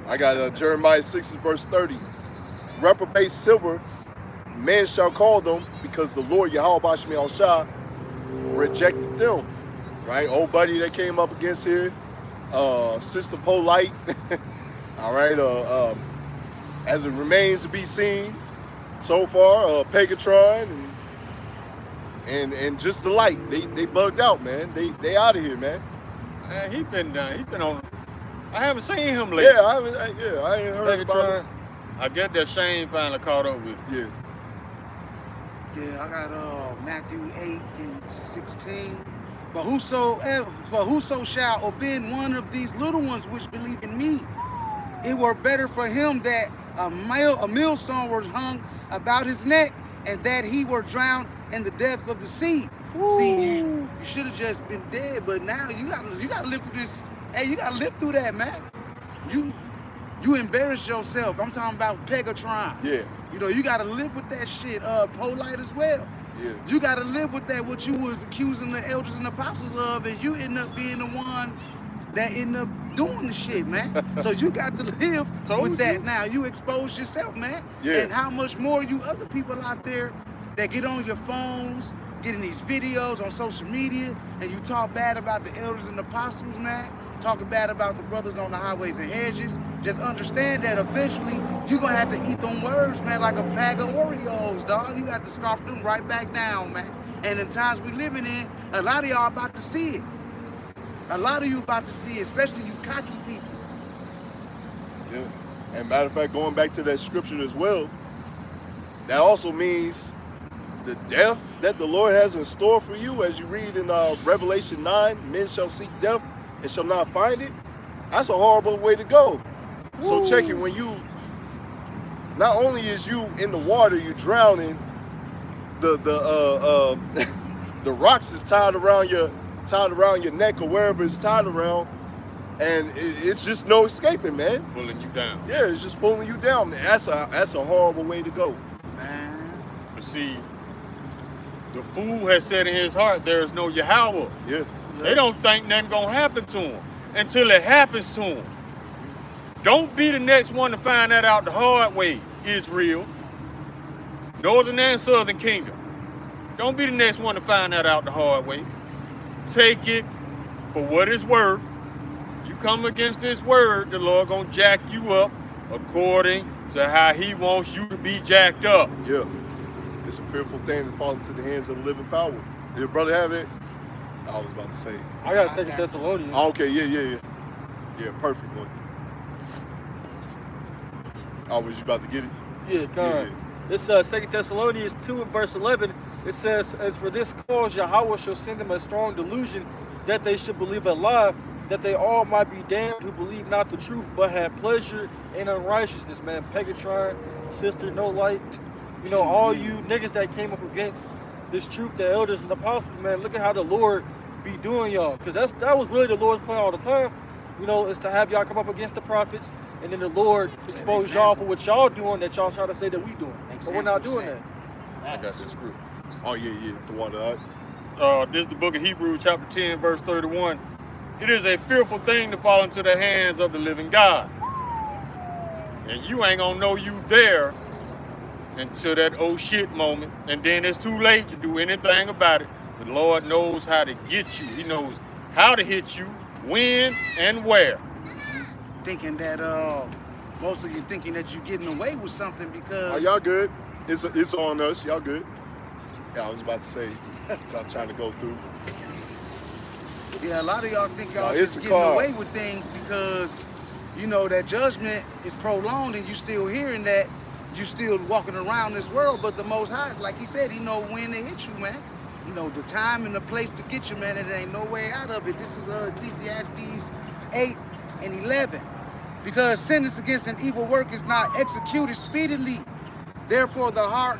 I got Jeremiah 6 verse 30. Reprobate silver, men shall call them, because the Lord YASHAMIAHLA rejected them. Right? Old buddy that came up against here, Sister Polite. All right. As it remains to be seen so far, Pegatron and just the light. They bugged out, man. They out of here, man. Man, he been done. He been on. I haven't seen him lately. Yeah, I ain't heard about it. I get that Shane finally caught up with him. Yeah. Yeah, I got Matthew 8:16. But whoso shall offend one of these little ones which believe in me, it were better for him that a millstone were hung about his neck, and that he were drowned in the depth of the sea. Woo. See, you should have just been dead, but now you gotta live through this. Hey, you gotta live through that, man. You embarrass yourself. I'm talking about Pegatron. Yeah. You know, you gotta live with that shit. Polite as well. Yeah. You gotta live with that, what you was accusing the elders and apostles of, and you end up being the one that end up doing the shit, man. So you got to live with that now. You expose yourself, man. Yeah. And how much more you other people out there that get on your phones, getting these videos on social media, and you talk bad about the elders and apostles, man. Talking bad about the brothers on the highways and hedges. Just understand that eventually you're gonna have to eat them words, man, like a bag of Oreos, dog. You got to scarf them right back down, man. And in times we living in, a lot of y'all about to see it. A lot of you about to see it, especially you cocky people. Yeah. And matter of fact, going back to that scripture as well, that also means the death that the Lord has in store for you, as you read in Revelation 9, men shall seek death and shall not find it. That's a horrible way to go. Woo. So check it, when you, not only is you in the water, you drowning, the rocks is tied around your neck or wherever it's tied around, and it's just no escaping, man. Pulling you down. Yeah, it's just pulling you down. That's a horrible way to go, Man. But see, the fool has said in his heart, there is no Yahweh. Yeah. They don't think nothing gonna happen to them until it happens to them. Don't be the next one to find that out the hard way, Israel. Northern and Southern Kingdom. Don't be the next one to find that out the hard way. Take it for what it's worth. You come against this word, the Lord gonna jack you up according to how he wants you to be jacked up. Yeah. It's a fearful thing to fall into the hands of the living power. Did your brother have it? I was about to say. I got 2 Thessalonians. Oh, okay, yeah. Yeah, perfect one. Oh, was you about to get it? Yeah, kind. This 2 Thessalonians 2 and verse 11. It says, "As for this cause, Yahweh shall send them a strong delusion, that they should believe a lie, that they all might be damned who believe not the truth, but have pleasure in unrighteousness." Man, Pegatron, Sister No Light, you know, all you niggas that came up against this truth, the elders and the apostles, man, look at how the Lord be doing y'all. Because that was really the Lord's plan all the time, you know, is to have y'all come up against the prophets, and then the Lord expose y'all for what y'all doing that y'all try to say that we doing. But we're not doing that. I got this script. Oh, yeah, the one out. This is the book of Hebrews, chapter 10, verse 31. It is a fearful thing to fall into the hands of the living God. And you ain't gonna know you there until that oh shit moment. And then it's too late to do anything about it. The Lord knows how to get you. He knows how to hit you, when, and where. Thinking that most of you thinking that you're getting away with something because Oh, y'all good? It's on us. Y'all good? Yeah, I was about to say, I'm trying to go through. yeah, a lot of y'all think y'all No, just getting Issachar. away with things because you know that judgment is prolonged and you still hearing that, you still walking around this world. But the Most High, like he said, he know when to hit you, man. You know the time and the place to get you, man. And there ain't no way out of it. This is Ecclesiastes 8 and 11. Because sentence against an evil work is not executed speedily. Therefore, the heart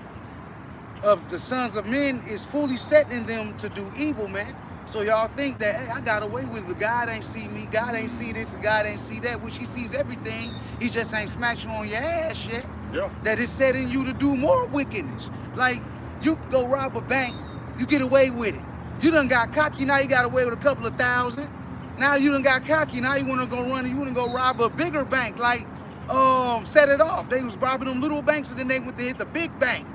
of the sons of men is fully set in them to do evil, man. So y'all think that, hey, I got away with it, but God ain't see me, God ain't see this, and God ain't see that, which he sees everything. He just ain't smacked you on your ass yet. Yeah. That is setting you to do more wickedness. Like, you can go rob a bank, you get away with it. You done got cocky, now you got away with a couple of thousand. Now you done got cocky, now you wanna go run and you wanna go rob a bigger bank, like, set it off. They was robbing them little banks and then they went to hit the big bank.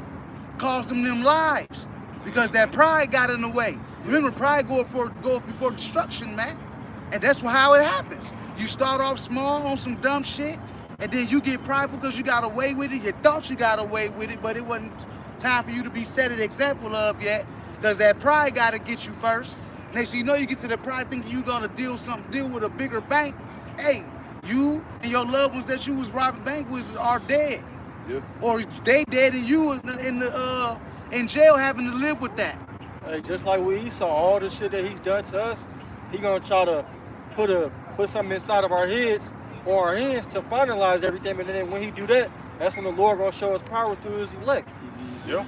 Cost them lives because that pride got in the way. Remember, pride goes before destruction, man. And that's how it happens. You start off small on some dumb shit, and then you get prideful because you got away with it. You thought you got away with it, but it wasn't time for you to be set an example of yet, because that pride got to get you first. Next thing you know, you get to the pride thinking you're gonna deal with a bigger bank. Hey, you and your loved ones that you was robbing bank with are dead. Yeah. Or they dead and you in jail having to live with that. Hey, just like with Esau, all the shit that he's done to us, he gonna try to put something inside of our heads or our hands to finalize everything. And then when he do that, that's when the Lord gonna show us power through his elect. Yeah.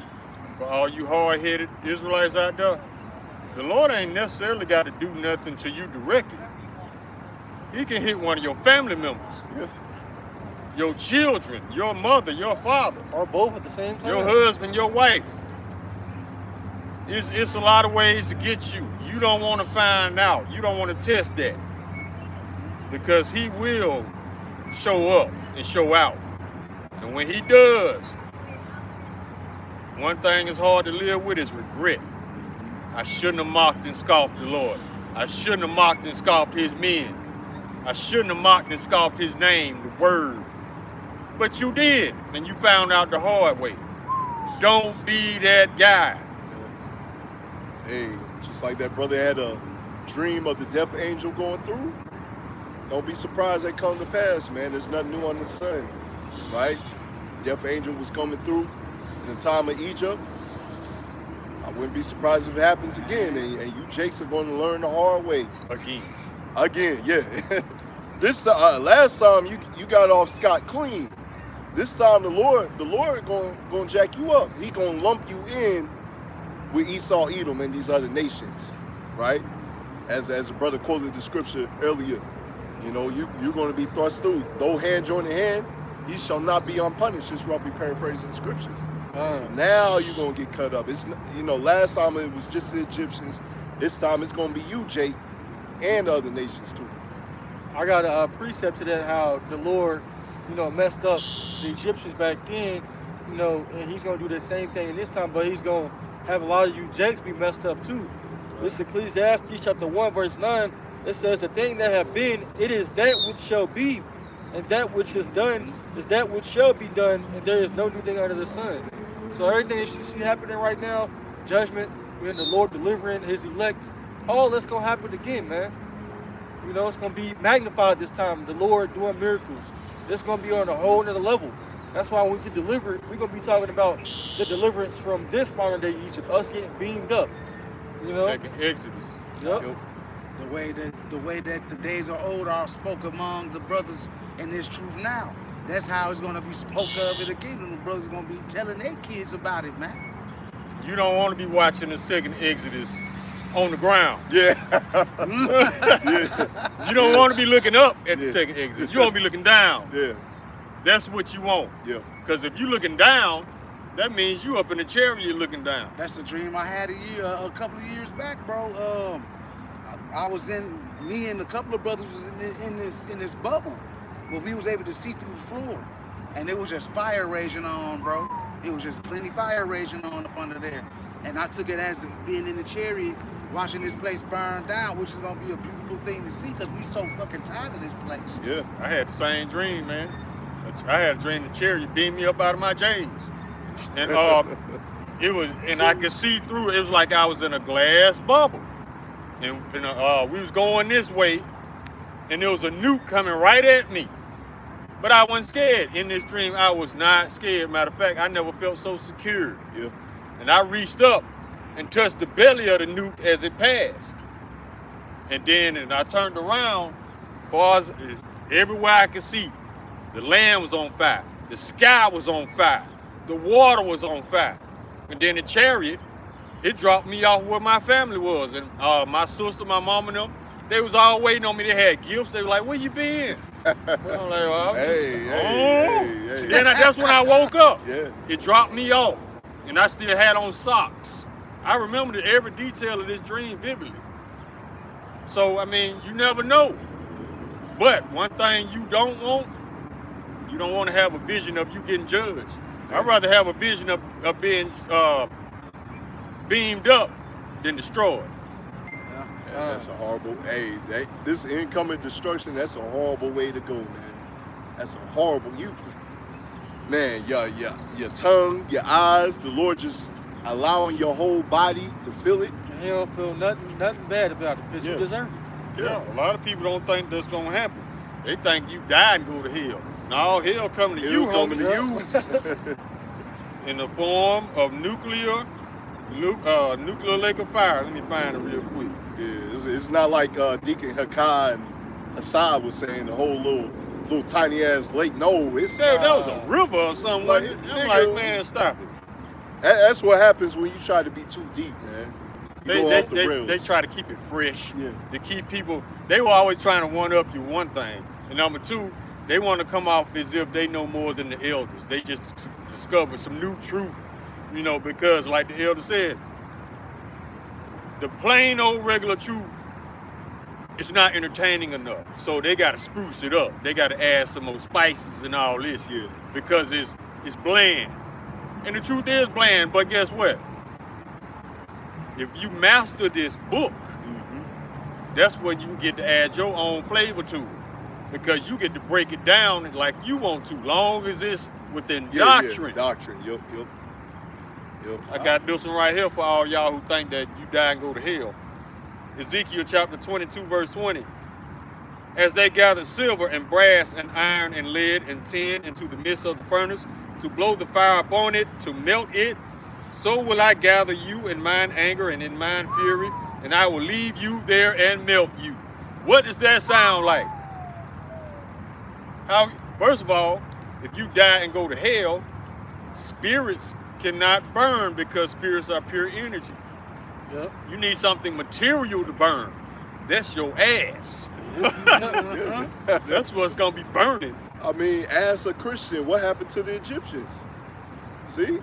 For all you hard-headed Israelites out there, the Lord ain't necessarily got to do nothing to you directly. He can hit one of your family members. Yeah. Your children, your mother, your father. Or both at the same time. Your husband, your wife. It's a lot of ways to get you. You don't want to find out. You don't want to test that. Because he will show up and show out. And when he does, one thing is hard to live with is regret. I shouldn't have mocked and scoffed the Lord. I shouldn't have mocked and scoffed his men. I shouldn't have mocked and scoffed his name, the word. But you did, and you found out the hard way. Don't be that guy. Hey, just like that brother had a dream of the death angel going through, don't be surprised that come to pass, man. There's nothing new under the sun, right? Death angel was coming through in the time of Egypt. I wouldn't be surprised if it happens again, and you Jakes are going to learn the hard way. Again, yeah. This last time you got off scot clean. This time the Lord gonna jack you up. He gonna lump you in with Esau, Edom, and these other nations, right? As the brother quoted the scripture earlier, you know, you're going to be thrust through. Though hand join in hand, he shall not be unpunished. Just roughly paraphrasing the scriptures. So now you're going to get cut up. It's, you know, last time it was just the Egyptians. This time it's going to be you, Jake, and other nations too. I got a precept to that, how the Lord, you know, messed up the Egyptians back then, you know, and he's going to do the same thing in this time, but he's going to have a lot of you Jakes be messed up too. This is Ecclesiastes chapter 1 verse 9. It says, the thing that have been, it is that which shall be, and that which is done is that which shall be done, and there is no new thing under the sun. So everything that you see happening right now, judgment, and the Lord delivering his elect, all that's going to happen again, man. You know, it's going to be magnified this time, the Lord doing miracles. It's going to be on a whole nother level. That's why when we get delivered, we're going to be talking about the deliverance from this modern day Egypt, us getting beamed up. You know? Second Exodus. Yep. The way that the days are old are spoke among the brothers in this truth now. That's how it's going to be spoke of it again. And the brothers going to be telling their kids about it, man. You don't want to be watching the second Exodus on the ground. Yeah. Yeah. You don't want to be looking up at the second Exodus. You want to be looking down. Yeah. That's what you want. Yeah. Because if you're looking down, that means you up in the chariot looking down. That's the dream I had a couple of years back, bro. Me and a couple of brothers was in this bubble where we was able to see through the floor. And it was just fire raging on, bro. It was just plenty fire raging on up under there. And I took it as being in the chariot, watching this place burn down, which is gonna be a beautiful thing to see because we so fucking tired of this place. Yeah. I had the same dream, man. I had a dream the chariot beamed me up out of my J's. And and I could see through it. It was like I was in a glass bubble. And we was going this way, and there was a nuke coming right at me. But I wasn't scared. In this dream, I was not scared. Matter of fact, I never felt so secure. Yeah. And I reached up and touched the belly of the nuke as it passed. And then I turned around, far as everywhere I could see, the land was on fire. The sky was on fire. The water was on fire. And then the chariot it dropped me off where my family was. And my sister, my mom and them, they was all waiting on me. They had gifts. They were like, where you been? I'm like, well, hey. Then that's when I woke up. Yeah. It dropped me off. And I still had on socks. I remember every detail of this dream vividly. So, I mean, you never know. But one thing you don't want to have a vision of you getting judged. I'd rather have a vision of being beamed up than destroyed. Yeah, that's a horrible, this incoming destruction, that's a horrible way to go, man. That's a horrible, man, your tongue, your eyes, the Lord just allowing your whole body to feel it. And you don't feel nothing bad about it because you deserve it. Yeah, a lot of people don't think that's gonna happen. They think you die and go to hell. No, hell coming to you, coming to you. In the form of nuclear lake of fire. Let me find it real quick. Yeah, it's not like Deacon Hakai and Assad was saying, the whole little tiny ass lake. No, it's that was a river or something. Like, I'm like, man, stop it. That's what happens when you try to be too deep, man. They try to keep it fresh. Yeah. To keep people, they were always trying to one up you, one thing. And number two, they want to come off as if they know more than the elders. They just discovered some new truth, because like the elder said, the plain old regular truth, it's not entertaining enough. So they got to spruce it up. They got to add some more spices and all this, because it's bland. And the truth is bland, but guess what? If you master this book, that's when you get to add your own flavor to it. Because you get to break it down like you want to, long as it's within doctrine. Yeah, doctrine, yep. I got this one right here for all y'all who think that you die and go to hell. Ezekiel chapter 22, verse 20. As they gathered silver and brass and iron and lead and tin into the midst of the furnace, to blow the fire upon it, to melt it, so will I gather you in mine anger and in mine fury, and I will leave you there and melt you. What does that sound like? First of all, if you die and go to hell, spirits cannot burn because spirits are pure energy. Yep. You need something material to burn. That's your ass. That's what's gonna be burning. I mean, as a Christian, what happened to the Egyptians? See?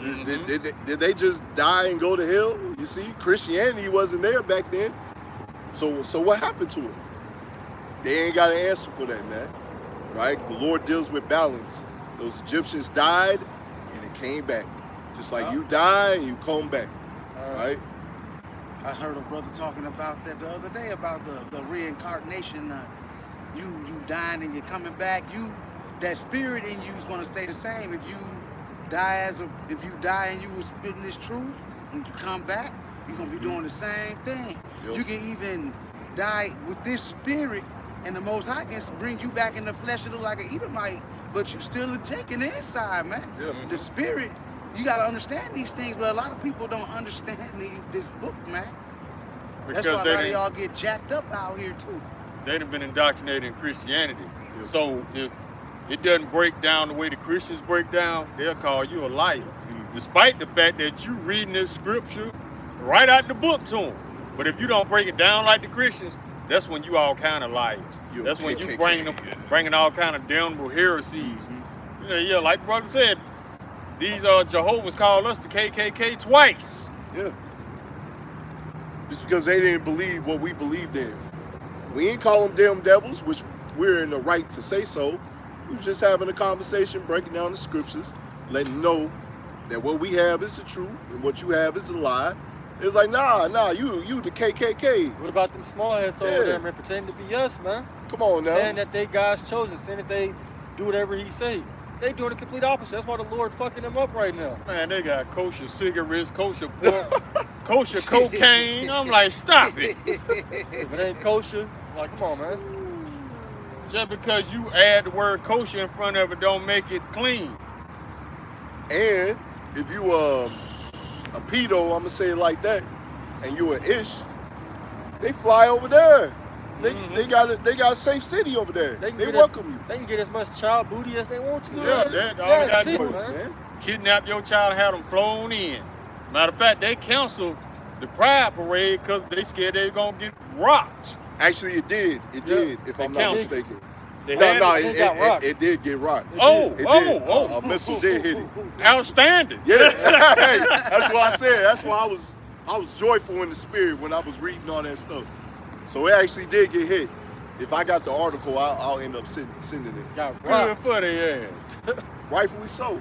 Did they just die and go to hell? You see, Christianity wasn't there back then. So what happened to it? They ain't got an answer for that, man. Right? The Lord deals with balance. Those Egyptians died and it came back. Just like you die and you come back. Right? I heard a brother talking about that the other day about the reincarnation. You dying and you're coming back. That spirit in you is gonna stay the same. If you die and you were spitting this truth, when you come back, you're gonna be doing the same thing. Yep. You can even die with this spirit, and the Most High can bring you back in the flesh to look like an Edomite, but you still a Jake in the inside, man. Yeah. The spirit, you gotta understand these things, but a lot of people don't understand this book, man. That's why a lot of y'all get jacked up out here too. They done been indoctrinated in Christianity. So if it doesn't break down the way the Christians break down, they'll call you a liar. Despite the fact that you reading this scripture right out the book to them. But if you don't break it down like the Christians, that's when you all kind of liars. That's when you bringing all kind of damnable heresies. Like the brother said, these Jehovah's called us the KKK twice. Yeah. Just because they didn't believe what we believed in. We ain't call them damn devils, which we're in the right to say so. We was just having a conversation, breaking down the scriptures, letting them know that what we have is the truth and what you have is the lie. It's like, nah, you the KKK. What about them small heads over there, man, pretending to be us, man? Come on now. Saying that they God's chosen, saying that they do whatever he say. They doing the complete opposite. That's why the Lord fucking them up right now. Man, they got kosher cigarettes, kosher pork, kosher cocaine. I'm like, stop it. If it ain't kosher, like, come on, man. Just because you add the word kosher in front of it don't make it clean. And if you a pedo, I'm gonna say it like that, and you an ish, they fly over there. They got a safe city over there. They welcome you. They can get as much child booty as they want to. Yeah, all they got to do, man. Kidnap your child and have them flown in. Matter of fact, they canceled the Pride Parade because they scared they were gonna get rocked. Actually, it did. It did, if I'm not canceled. mistaken. They No, had no, it. it did get rocked. Oh, It did. oh. A missile did hit it. Outstanding. Yeah, hey, that's what I said. That's why I was joyful in the spirit when I was reading all that stuff. So it actually did get hit. If I got the article, I'll end up sending it. Got Good rocked. for their ass. Rightfully so.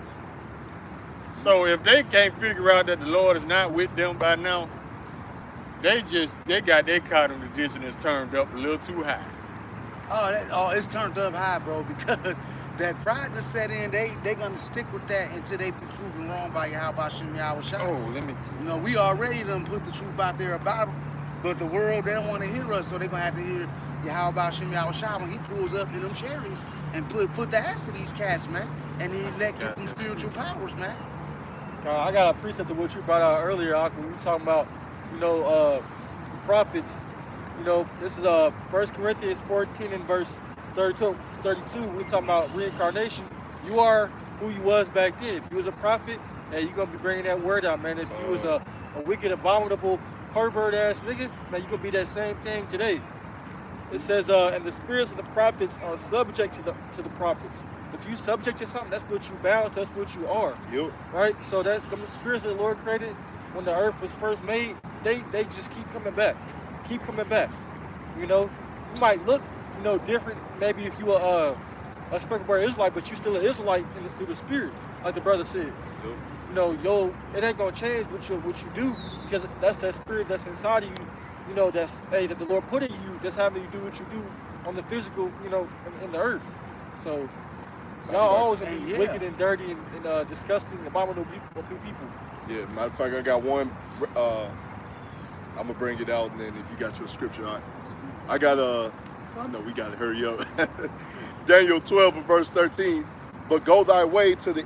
So if they can't figure out that the Lord is not with them by now, they got their cognitive dissonance turned up a little too high. Oh, it's turned up high, bro, because that pride that set in, they gonna stick with that until they be proven wrong by YASHAMIAHLA. Oh, let me. You know, we already done put the truth out there about them, but the world, they don't want to hear us, so they gonna have to hear YASHAMIAHLA when he pulls up in them chariots and put the ass to these cats, man, and he let get them spiritual powers, man. I got a precept of what you brought out earlier, Ak, when we were talking about, the prophets. This is 1 Corinthians 14 and verse 32. We're talking about reincarnation. You are who you was back then. If you was a prophet, hey, you're going to be bringing that word out, man. If you was a wicked, abominable, pervert-ass nigga, man, you're going to be that same thing today. It says, and the spirits of the prophets are subject to the prophets. If you subject to something, that's what you bound to, that's what you are. Yep. Right? So that the spirits that the Lord created when the earth was first made, they just keep coming back. Keep coming back. You might look, different. Maybe if you a speckled Israelite, but you still an Israelite through the spirit, like the brother said. Yep. It ain't gonna change what you do, because that's that spirit that's inside of you. That's that the Lord put in you. That's having you do what you do on the physical, in the earth. So y'all always gonna be wicked and dirty and disgusting, abominable people. Yeah, matter of fact, I got one. I'm gonna bring it out, and then if you got your scripture, I got I know we gotta hurry up. Daniel 12 and verse 13. But go thy way to the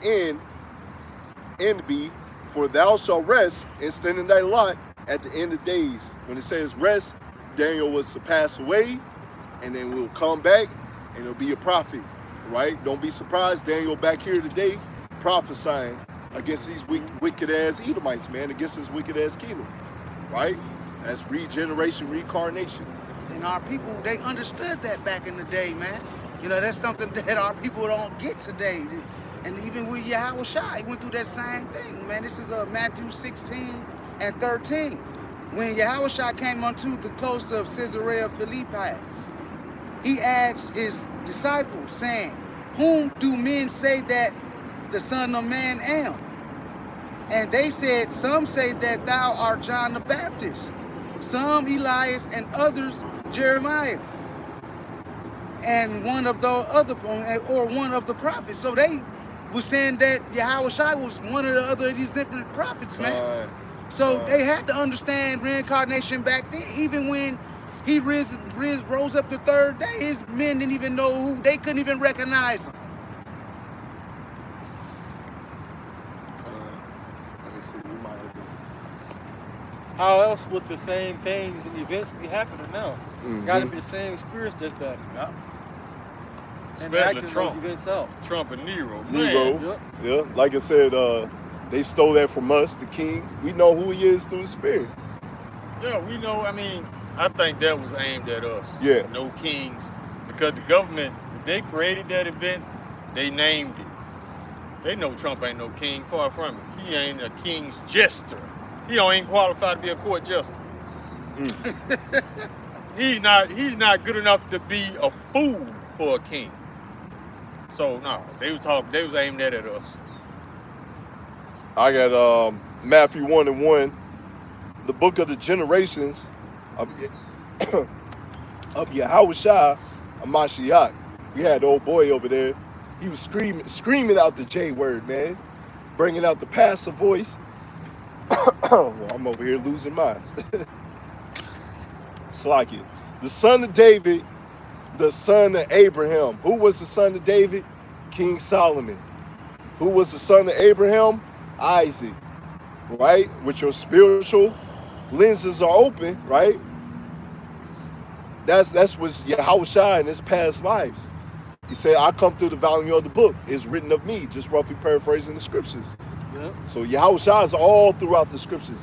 end be, for thou shalt rest and stand in thy lot at the end of days. When it says rest, Daniel was to pass away, and then we'll come back, and it'll be a prophet, right? Don't be surprised, Daniel back here today prophesying against these wicked ass Edomites, man, against this wicked ass kingdom, right? That's regeneration, reincarnation. And our people, they understood that back in the day, man. That's something that our people don't get today. And even with Yahushua, he went through that same thing, man. This is Matthew 16 and 13. When Yahushua came unto the coast of Caesarea Philippi, he asked his disciples, saying, whom do men say that the Son of Man am? And they said, some say that thou art John the Baptist, some Elias, and others Jeremiah, and one of the prophets. So they was saying that Yahushua was one of the other of these different prophets, man. So they had to understand reincarnation back then. Even when he rose up the third day, his men didn't even know who. They couldn't even recognize him. Let me see. We might have been. How else would the same things and events be happening now? Got to be the same spirits that's back. Yep. And Especially acting Trump. those events out. Trump and Nero. Nero. Yep. Yeah, like I said, they stole that from us, the king. We know who he is through the spirit. Yeah, we know. I mean, I think that was aimed at us. Yeah. No kings. Because the government, if they created that event, they named it. They know Trump ain't no king, far from it. He ain't a king's jester. He don't even qualify to be a court jester. He's not good enough to be a fool for a king. So no, they was aiming that at us. I got Matthew 1 and 1, the book of the generations of Yahushua Mashiach. We had the old boy over there. He was screaming out the J word, man, bringing out the passive voice. Well, I'm over here losing mine. Slack it. The son of David, the son of Abraham. Who was the son of David? King Solomon. Who was the son of Abraham? Isaac. Right? With your spiritual lenses are open, right? That's what's Yahushua in his past lives. He said, I come through the volume of the book. It's written of me, just roughly paraphrasing the scriptures. Yep. So Yahushua is all throughout the scriptures.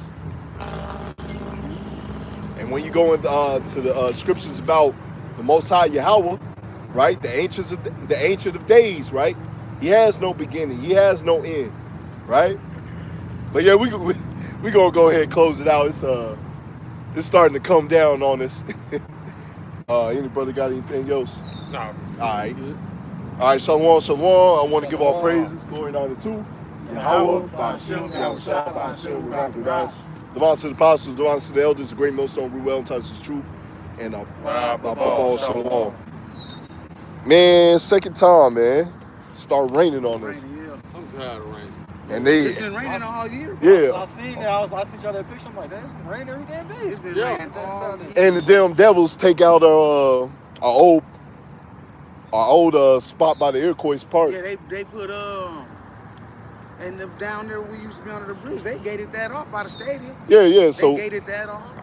And when you go into to the scriptures about the Most High Yahweh, right? The Ancient of Days, right? He has no beginning. He has no end, right? But yeah, we gonna go ahead and close it out. It's starting to come down on us. Any brother got anything else? No. All right. All right, Shalom, Shalom. I want to give all praises, glory and honor to Yahweh, Ba'ashem, Yahushua, Ba'ashem, Ba'ashem. Devon to the apostles, Devon to the elders, the great millstone, Reuben, touch the truth, and Shalom. Man, second time, man. Start raining on us. I'm tired of rain. And It's been raining all year. yeah. I seen that. I seen y'all that picture. I'm like, it's been raining every damn day. It's been raining all year. And the damn devils take out our old spot by the Iroquois Park. Yeah, they put and down there we used to be under the bridge, they gated that off by the stadium. Yeah. So They gated that off.